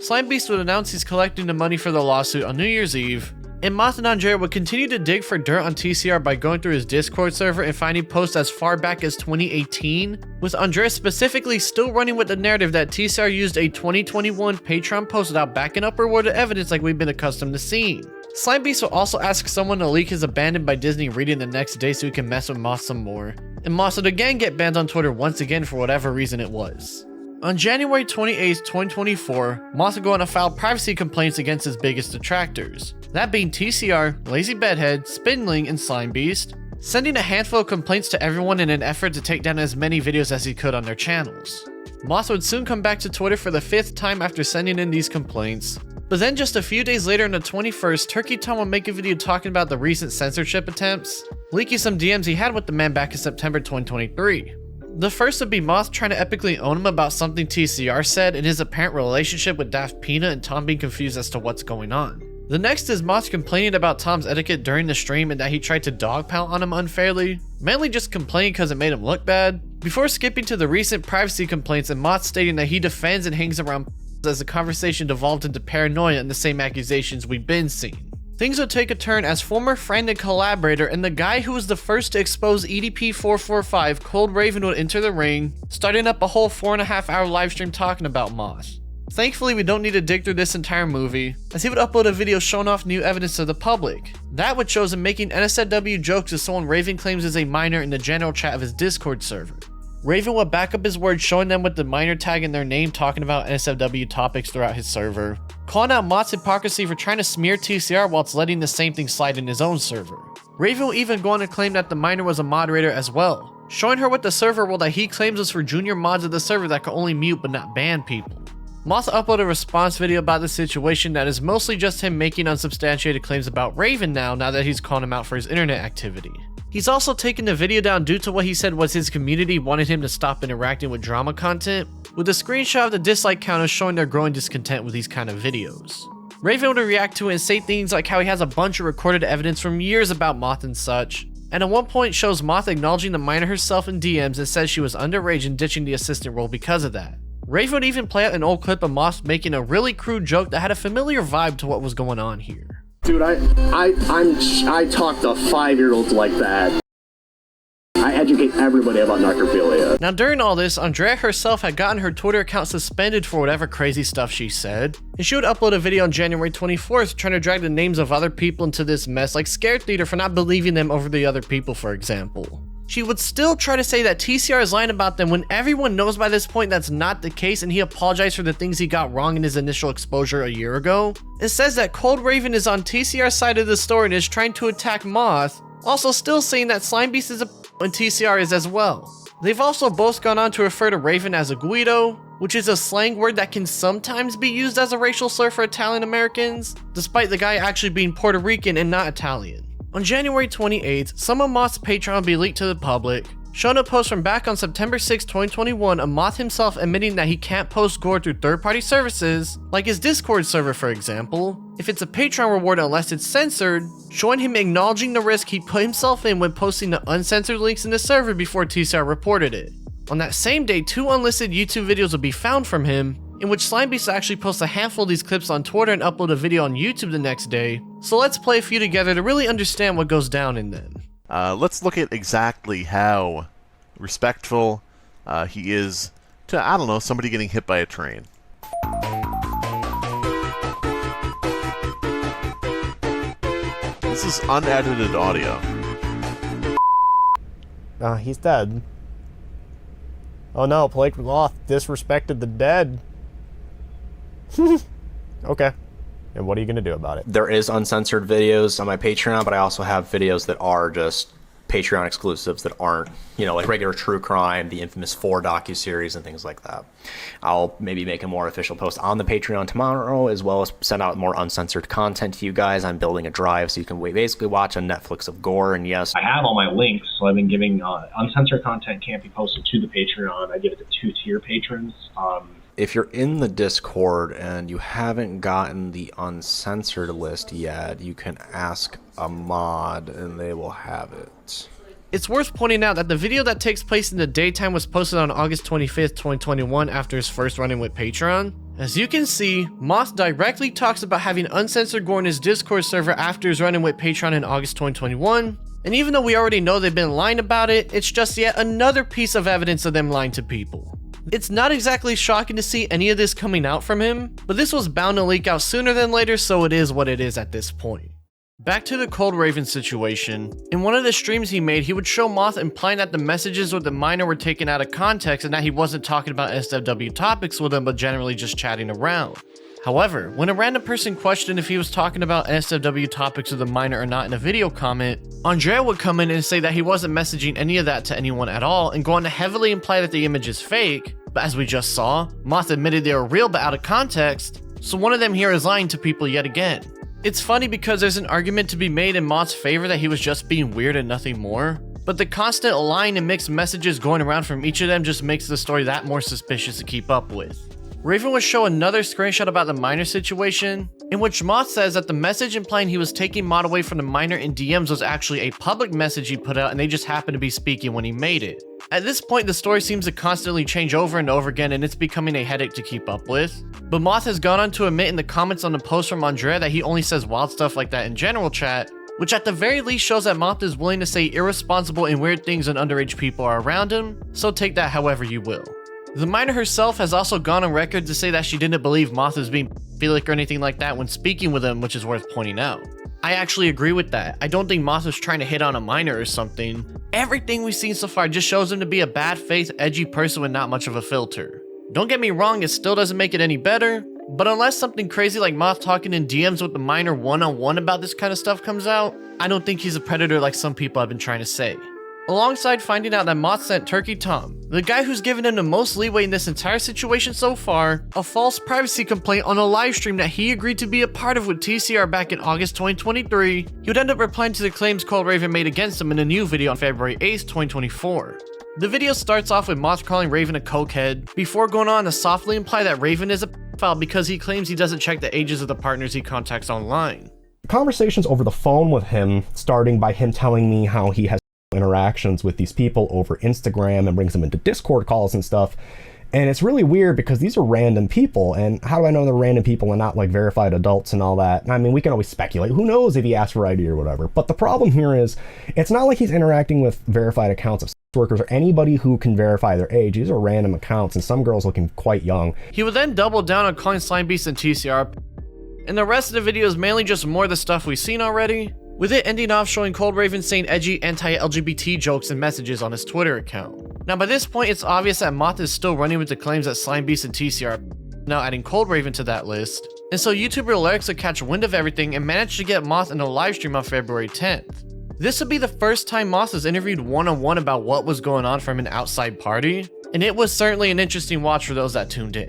Speaker 1: Slimebeast would announce he's collecting the money for the lawsuit on New Year's Eve, and Moth and Andrea would continue to dig for dirt on TCR by going through his Discord server and finding posts as far back as 2018, with Andrea specifically still running with the narrative that TCR used a 2021 Patreon post without backing up or worded evidence like we've been accustomed to seeing. Slimebeast will also ask someone to leak his Abandoned by Disney reading the next day so he can mess with Moth some more, and Moth would again get banned on Twitter once again for whatever reason it was. On January 28, 2024, Moth would go on to file privacy complaints against his biggest detractors, that being TCR, Lazy Bedhead, Spinnling, and Slimebeast, sending a handful of complaints to everyone in an effort to take down as many videos as he could on their channels. Moth would soon come back to Twitter for the 5th time after sending in these complaints, but then just a few days later on the 21st, Turkey Tom would make a video talking about the recent censorship attempts, leaking some DMs he had with the man back in September 2023. The first would be Moth trying to epically own him about something TCR said and his apparent relationship with Daft Peanut and Tom being confused as to what's going on. The next is Moth complaining about Tom's etiquette during the stream and that he tried to dogpile on him unfairly, mainly just complaining because it made him look bad, before skipping to the recent privacy complaints and Moth stating that he defends and hangs around as the conversation devolved into paranoia and the same accusations we've been seeing. Things would take a turn as former friend and collaborator and the guy who was the first to expose EDP445, Cold Raven, would enter the ring, starting up a whole 4.5-hour livestream talking about Moth. Thankfully, we don't need to dig through this entire movie, as he would upload a video showing off new evidence to the public. That would show him making NSFW jokes to someone Raven claims is a minor in the general chat of his Discord server. Raven would back up his words, showing them with the minor tag in their name talking about NSFW topics throughout his server, calling out Moth's hypocrisy for trying to smear TCR whilst letting the same thing slide in his own server. Raven will even go on to claim that the minor was a moderator as well, showing her with the server role that he claims was for junior mods of the server that could only mute but not ban people. Moth uploaded a response video about the situation that is mostly just him making unsubstantiated claims about Raven now that he's calling him out for his internet activity. He's also taken the video down due to what he said was his community wanted him to stop interacting with drama content, with a screenshot of the dislike counters showing their growing discontent with these kind of videos. Raven would react to it and say things like how he has a bunch of recorded evidence from years about Moth and such, and at one point shows Moth acknowledging the minor herself in DMs and says she was underage and ditching the assistant role because of that. Raven would even play out an old clip of Moth making a really crude joke that had a familiar vibe to what was going on here.
Speaker 16: Dude, I talk to 5-year-olds like that. I educate everybody about necrophilia.
Speaker 1: Now during all this, Andrea herself had gotten her Twitter account suspended for whatever crazy stuff she said, and she would upload a video on January 24th trying to drag the names of other people into this mess, like Scared Theater for not believing them over the other people, for example. She would still try to say that TCR is lying about them when everyone knows by this point that's not the case, and he apologized for the things he got wrong in his initial exposure a year ago. It says that Cold Raven is on TCR's side of the story and is trying to attack Moth, also still saying that Slimebeast is a and TCR is as well. They've also both gone on to refer to Raven as a Guido, which is a slang word that can sometimes be used as a racial slur for Italian Americans, despite the guy actually being Puerto Rican and not Italian. On January 28th, some of Moth's Patreon will be leaked to the public, showing a post from back on September 6, 2021 of Moth himself admitting that he can't post gore through third-party services, like his Discord server for example, if it's a Patreon reward unless it's censored, showing him acknowledging the risk he put himself in when posting the uncensored links in the server before TCR reported it. On that same day, 2 unlisted YouTube videos will be found from him, in which Slimebeast actually posts a handful of these clips on Twitter and upload a video on YouTube the next day, so let's play a few together to really understand what goes down in them.
Speaker 12: Let's look at exactly how respectful he is to, I don't know, somebody getting hit by a train. This is unedited audio.
Speaker 6: He's dead. Oh no, Plague Moth disrespected the dead. Okay. And what are you going to do about it?
Speaker 2: There is uncensored videos on my Patreon, but I also have videos that are just Patreon exclusives that aren't, like regular true crime, the infamous 4 docuseries and things like that. I'll maybe make a more official post on the Patreon tomorrow, as well as send out more uncensored content to you guys. I'm building a drive so you can basically watch a Netflix of gore, and yes,
Speaker 16: I have all my links, so I've been giving uncensored content can't be posted to the Patreon. I give it to 2-tier patrons.
Speaker 2: If you're in the Discord and you haven't gotten the uncensored list yet, you can ask a mod and they will have it.
Speaker 1: It's worth pointing out that the video that takes place in the daytime was posted on August 25th, 2021 after his first run-in with Patreon. As you can see, Moth directly talks about having uncensored gore in his Discord server after his run-in with Patreon in August 2021, and even though we already know they've been lying about it, it's just yet another piece of evidence of them lying to people. It's not exactly shocking to see any of this coming out from him, but this was bound to leak out sooner than later, so it is what it is at this point. Back to the Cold Raven situation. In one of the streams he made, he would show Moth implying that the messages with the minor were taken out of context and that he wasn't talking about SFW topics with him, but generally just chatting around. However, when a random person questioned if he was talking about NSFW topics with a minor or not in a video comment, Andrea would come in and say that he wasn't messaging any of that to anyone at all and go on to heavily imply that the image is fake, but as we just saw, Moth admitted they were real but out of context, so one of them here is lying to people yet again. It's funny because there's an argument to be made in Moth's favor that he was just being weird and nothing more, but the constant lying and mixed messages going around from each of them just makes the story that more suspicious to keep up with. Raven would show another screenshot about the minor situation, in which Moth says that the message implying he was taking Mod away from the minor in DMs was actually a public message he put out and they just happened to be speaking when he made it. At this point, the story seems to constantly change over and over again and it's becoming a headache to keep up with. But Moth has gone on to admit in the comments on the post from Andrea that he only says wild stuff like that in general chat, which at the very least shows that Moth is willing to say irresponsible and weird things when underage people are around him, so take that however you will. The minor herself has also gone on record to say that she didn't believe Moth was being pedophilic or anything like that when speaking with him, which is worth pointing out. I actually agree with that. I don't think Moth was trying to hit on a minor or something. Everything we've seen so far just shows him to be a bad faith, edgy person with not much of a filter. Don't get me wrong, it still doesn't make it any better, but unless something crazy like Moth talking in DMs with the minor one-on-one about this kind of stuff comes out, I don't think he's a predator like some people have been trying to say. Alongside finding out that Moth sent Turkey Tom, the guy who's given him the most leeway in this entire situation so far, a false privacy complaint on a live stream that he agreed to be a part of with TCR back in August 2023, he would end up replying to the claims Cold Raven made against him in a new video on February 8th, 2024. The video starts off with Moth calling Raven a cokehead, before going on to softly imply that Raven is a pedophile because he claims he doesn't check the ages of the partners he contacts online.
Speaker 6: Conversations over the phone with him, starting by him telling me how he has interactions with these people over Instagram and brings them into Discord calls and stuff. And it's really weird because these are random people, and how do I know they're random people and not like verified adults and all that? I mean, we can always speculate. Who knows if he asked for ID or whatever. But the problem here is, it's not like he's interacting with verified accounts of sex workers or anybody who can verify their age. These are random accounts, and some girls looking quite young.
Speaker 1: He would then double down on calling Slimebeast and TCR, and the rest of the video is mainly just more of the stuff we've seen already, with it ending off showing Cold Raven saying edgy anti-LGBT jokes and messages on his Twitter account. Now by this point it's obvious that Moth is still running with the claims that Slimebeast and TCR are now adding Cold Raven to that list, and so YouTuber Lerix would catch wind of everything and manage to get Moth in a livestream on February 10th. This would be the first time Moth was interviewed one-on-one about what was going on from an outside party, and it was certainly an interesting watch for those that tuned in.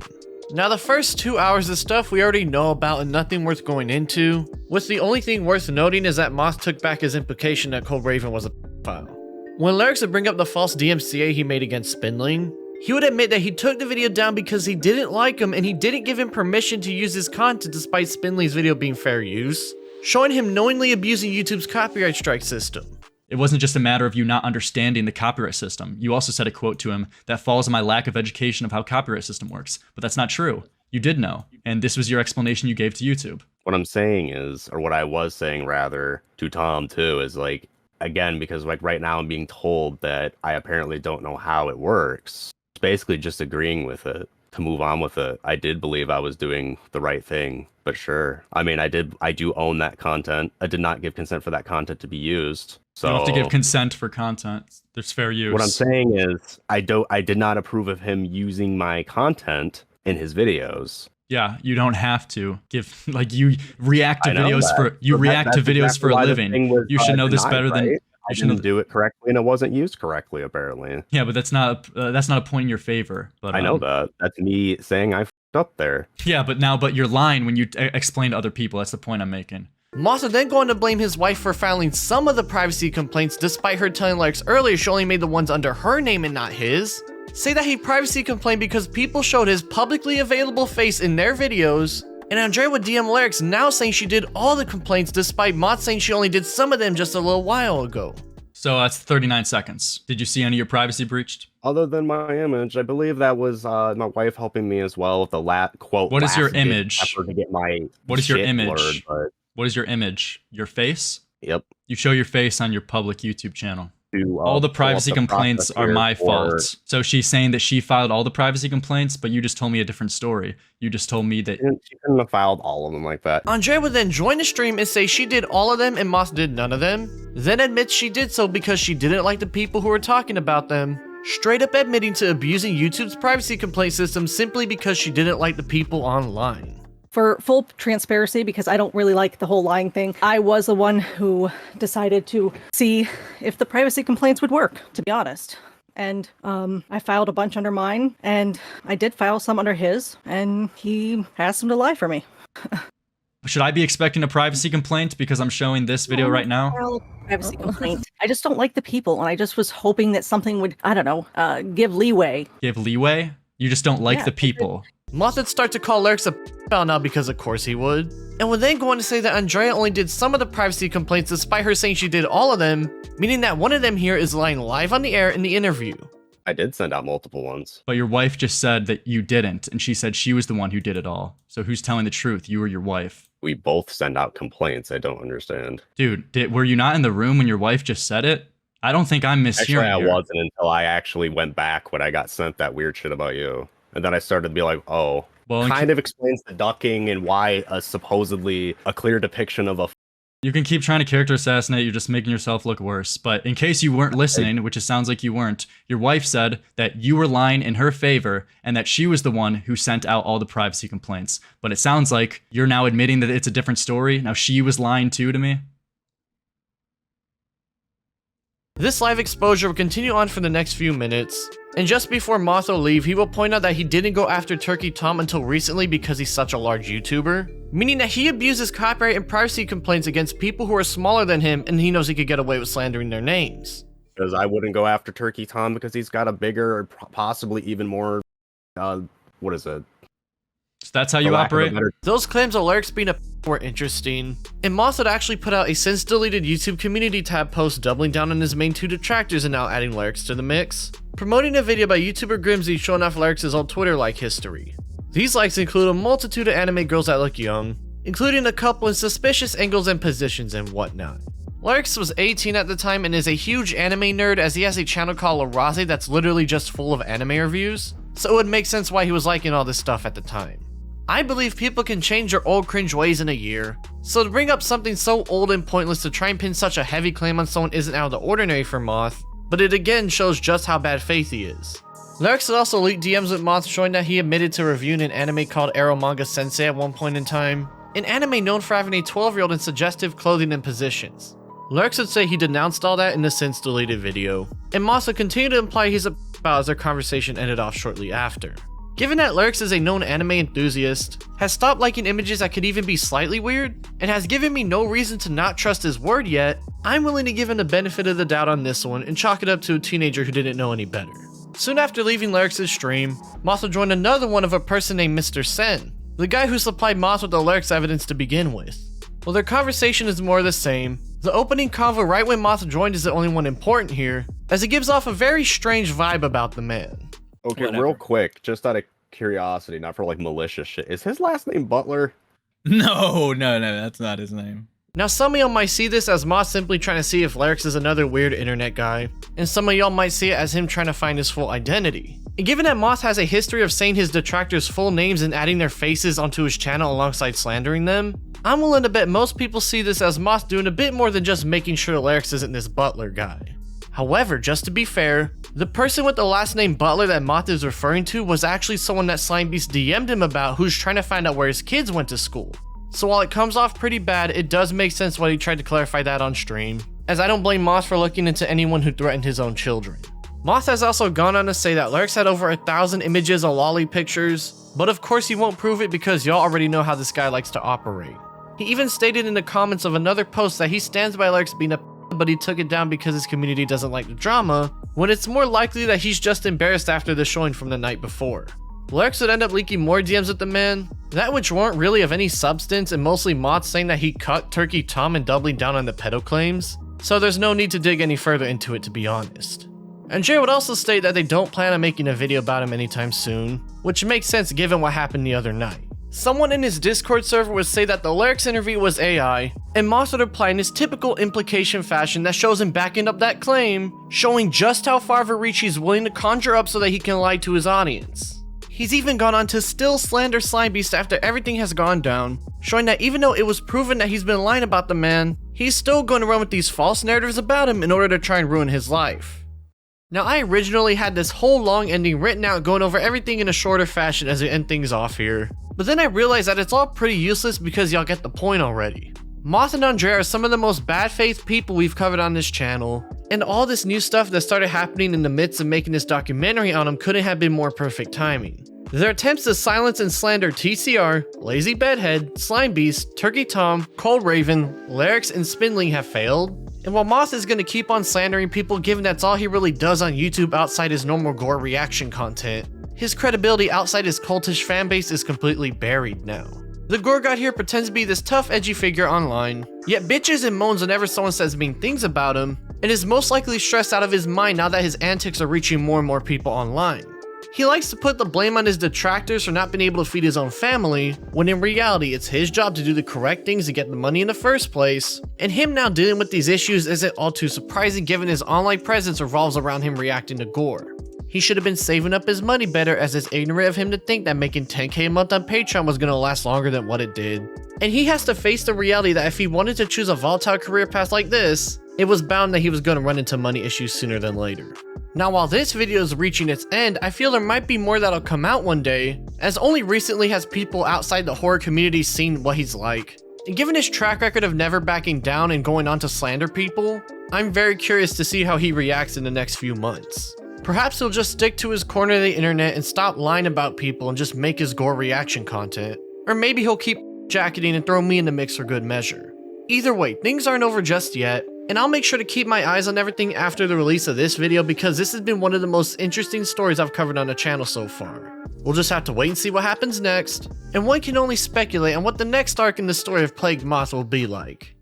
Speaker 1: Now the first 2 hours of stuff we already know about and nothing worth going into, with the only thing worth noting is that Moth took back his implication that Cold Raven was a pedophile. When Lerix would bring up the false DMCA he made against Spinnling, he would admit that he took the video down because he didn't like him and he didn't give him permission to use his content despite Spinnling's video being fair use, showing him knowingly abusing YouTube's copyright strike system.
Speaker 17: It wasn't just a matter of you not understanding the copyright system. You also said a quote to him that falls on my lack of education of how copyright system works. But that's not true. You did know. And this was your explanation you gave to YouTube.
Speaker 2: What I'm saying is, or what I was saying rather, to Tom too, is like, again, because like right now I'm being told that I apparently don't know how it works. It's basically just agreeing with it to move on with it. I did believe I was doing the right thing, but sure. I mean, I do own that content. I did not give consent for that content to be used. So
Speaker 17: you don't have to give consent for content. There's fair use.
Speaker 2: What I'm saying is, I did not approve of him using my content in his videos.
Speaker 17: Yeah, you don't have to give, like, you react to videos for a living. You should know this better than.
Speaker 2: I didn't do it correctly, and it wasn't used correctly, apparently.
Speaker 17: Yeah, but that's not a point in your favor. But
Speaker 2: I know that. That's me saying I f***ed up there.
Speaker 17: Yeah, but you're lying when you explain to other people. That's the point I'm making.
Speaker 1: Moth would then go on to blame his wife for filing some of the privacy complaints despite her telling Lerix earlier she only made the ones under her name and not his. Say that he privacy complained because people showed his publicly available face in their videos, and Andrea would DM Lerix now saying she did all the complaints despite Moth saying she only did some of them just a little while ago.
Speaker 17: So that's 39 seconds. Did you see any of your privacy breached?
Speaker 2: Other than my image, I believe that was my wife helping me as well with the quote.
Speaker 17: What is your image?
Speaker 2: To get my
Speaker 17: what is your image?
Speaker 2: Blurred, but...
Speaker 17: What is your image? Your face?
Speaker 2: Yep.
Speaker 17: You show your face on your public YouTube channel. All the privacy complaints are my fault. So she's saying that she filed all the privacy complaints, but you just told me a different story. You just told me that
Speaker 2: she couldn't have filed all of them like that.
Speaker 1: Andrea would then join the stream and say she did all of them and Moth did none of them, then admits she did so because she didn't like the people who were talking about them, straight up admitting to abusing YouTube's privacy complaint system simply because she didn't like the people online.
Speaker 13: For full transparency, because I don't really like the whole lying thing, I was the one who decided to see if the privacy complaints would work, to be honest. And I filed a bunch under mine, and I did file some under his, and he asked him to lie for me.
Speaker 17: Should I be expecting a privacy complaint because I'm showing this video right now?
Speaker 13: Privacy complaint. I just don't like the people, and I just was hoping that something would, I don't know, give leeway.
Speaker 17: Give leeway? You just don't like the people.
Speaker 1: Moth would start to call Lerix a p***, now because of course he would, and would then go on to say that Andrea only did some of the privacy complaints despite her saying she did all of them, meaning that one of them here is lying live on the air in the interview.
Speaker 6: I did send out multiple ones.
Speaker 17: But your wife just said that you didn't, and she said she was the one who did it all. So who's telling the truth, you or your wife?
Speaker 6: We both send out complaints. I don't understand.
Speaker 17: Dude, were you not in the room when your wife just said it? I don't think I'm mishearing.
Speaker 6: Actually, I wasn't until I actually went back when I got sent that weird shit about you. And then I started to be like, oh, well, kind of explains the ducking and why supposedly a clear depiction of a...
Speaker 17: You can keep trying to character assassinate, you're just making yourself look worse. But in case you weren't listening, which it sounds like you weren't, your wife said that you were lying in her favor and that she was the one who sent out all the privacy complaints. But it sounds like you're now admitting that it's a different story. Now she was lying too to me.
Speaker 1: This live exposure will continue on for the next few minutes, and just before Moth will leave, he will point out that he didn't go after Turkey Tom until recently because he's such a large YouTuber, meaning that he abuses copyright and privacy complaints against people who are smaller than him, and he knows he could get away with slandering their names.
Speaker 6: Because I wouldn't go after Turkey Tom because he's got a bigger or possibly even more, what is it?
Speaker 17: So that's how you operate?
Speaker 1: Those claims of Lerix being a were interesting, and Moth would actually put out a since deleted YouTube community tab post doubling down on his main two detractors and now adding Lerix to the mix, promoting a video by YouTuber Grimsy showing off Lerix's old Twitter-like history. These likes include a multitude of anime girls that look young, including a couple in suspicious angles and positions and whatnot. Lerix was 18 at the time and is a huge anime nerd as he has a channel called Roshan that's literally just full of anime reviews, so it would make sense why he was liking all this stuff at the time. I believe people can change their old cringe ways in a year, so to bring up something so old and pointless to try and pin such a heavy claim on someone isn't out of the ordinary for Moth, but it again shows just how bad faith he is. Lerix had also leaked DMs with Moth showing that he admitted to reviewing an anime called Arrow Manga Sensei at one point in time, an anime known for having a 12-year-old in suggestive clothing and positions. Lerix would say he denounced all that in the since deleted video, and Moth would continue to imply he's about as their conversation ended off shortly after. Given that Lerix is a known anime enthusiast, has stopped liking images that could even be slightly weird, and has given me no reason to not trust his word yet, I'm willing to give him the benefit of the doubt on this one and chalk it up to a teenager who didn't know any better. Soon after leaving Lerix's stream, Moth will join another one of a person named Mr. Sen, the guy who supplied Moth with the Lerix evidence to begin with. While their conversation is more the same, the opening convo right when Moth joined is the only one important here, as it gives off a very strange vibe about the man.
Speaker 6: Okay, real quick, just out of curiosity, not for like malicious shit. Is his last name Butler?
Speaker 18: No, that's not his name.
Speaker 1: Now some of y'all might see this as Moth simply trying to see if Lerix is another weird internet guy, and some of y'all might see it as him trying to find his full identity. And given that Moth has a history of saying his detractors' full names and adding their faces onto his channel alongside slandering them, I'm willing to bet most people see this as Moth doing a bit more than just making sure Lerix isn't this Butler guy. However, just to be fair, the person with the last name Butler that Moth is referring to was actually someone that Slimebeast DM'd him about who's trying to find out where his kids went to school. So while it comes off pretty bad, it does make sense why he tried to clarify that on stream, as I don't blame Moth for looking into anyone who threatened his own children. Moth has also gone on to say that Lerix had over 1,000 images of lolly pictures, but of course he won't prove it because y'all already know how this guy likes to operate. He even stated in the comments of another post that he stands by Lerix being a but he took it down because his community doesn't like the drama, when it's more likely that he's just embarrassed after the showing from the night before. Lerix would end up leaking more DMs at the man, that which weren't really of any substance and mostly Moth saying that he cut Turkey Tom and doubling down on the pedo claims, so there's no need to dig any further into it to be honest. And Jay would also state that they don't plan on making a video about him anytime soon, which makes sense given what happened the other night. Someone in his Discord server would say that the Lerix interview was AI, and Moth would reply in his typical implication fashion that shows him backing up that claim, showing just how far of a reach he's willing to conjure up so that he can lie to his audience. He's even gone on to still slander Slimebeast after everything has gone down, showing that even though it was proven that he's been lying about the man, he's still going to run with these false narratives about him in order to try and ruin his life. Now, I originally had this whole long ending written out going over everything in a shorter fashion as we end things off here, but then I realized that it's all pretty useless because y'all get the point already. Moth and Andre are some of the most bad faith people we've covered on this channel, and all this new stuff that started happening in the midst of making this documentary on them couldn't have been more perfect timing. Their attempts to silence and slander TCR, Lazy Bedhead, Slimebeast, Turkey Tom, Cold Raven, Lerix, and Spinnling have failed. And while Moth is going to keep on slandering people given that's all he really does on YouTube outside his normal gore reaction content, his credibility outside his cultish fanbase is completely buried now. The Gore God here pretends to be this tough, edgy figure online, yet bitches and moans whenever someone says mean things about him, and is most likely stressed out of his mind now that his antics are reaching more and more people online. He likes to put the blame on his detractors for not being able to feed his own family, when in reality it's his job to do the correct things to get the money in the first place, and him now dealing with these issues isn't all too surprising given his online presence revolves around him reacting to gore. He should have been saving up his money better, as it's ignorant of him to think that making 10k a month on Patreon was going to last longer than what it did. And he has to face the reality that if he wanted to choose a volatile career path like this, it was bound that he was going to run into money issues sooner than later. Now, while this video is reaching its end, I feel there might be more that'll come out one day, as only recently has people outside the horror community seen what he's like. And given his track record of never backing down and going on to slander people, I'm very curious to see how he reacts in the next few months. Perhaps he'll just stick to his corner of the internet and stop lying about people and just make his gore reaction content. Or maybe he'll keep jacketing and throw me in the mix for good measure. Either way, things aren't over just yet, and I'll make sure to keep my eyes on everything after the release of this video because this has been one of the most interesting stories I've covered on the channel so far. We'll just have to wait and see what happens next, and one can only speculate on what the next arc in the story of Plagued Moth will be like.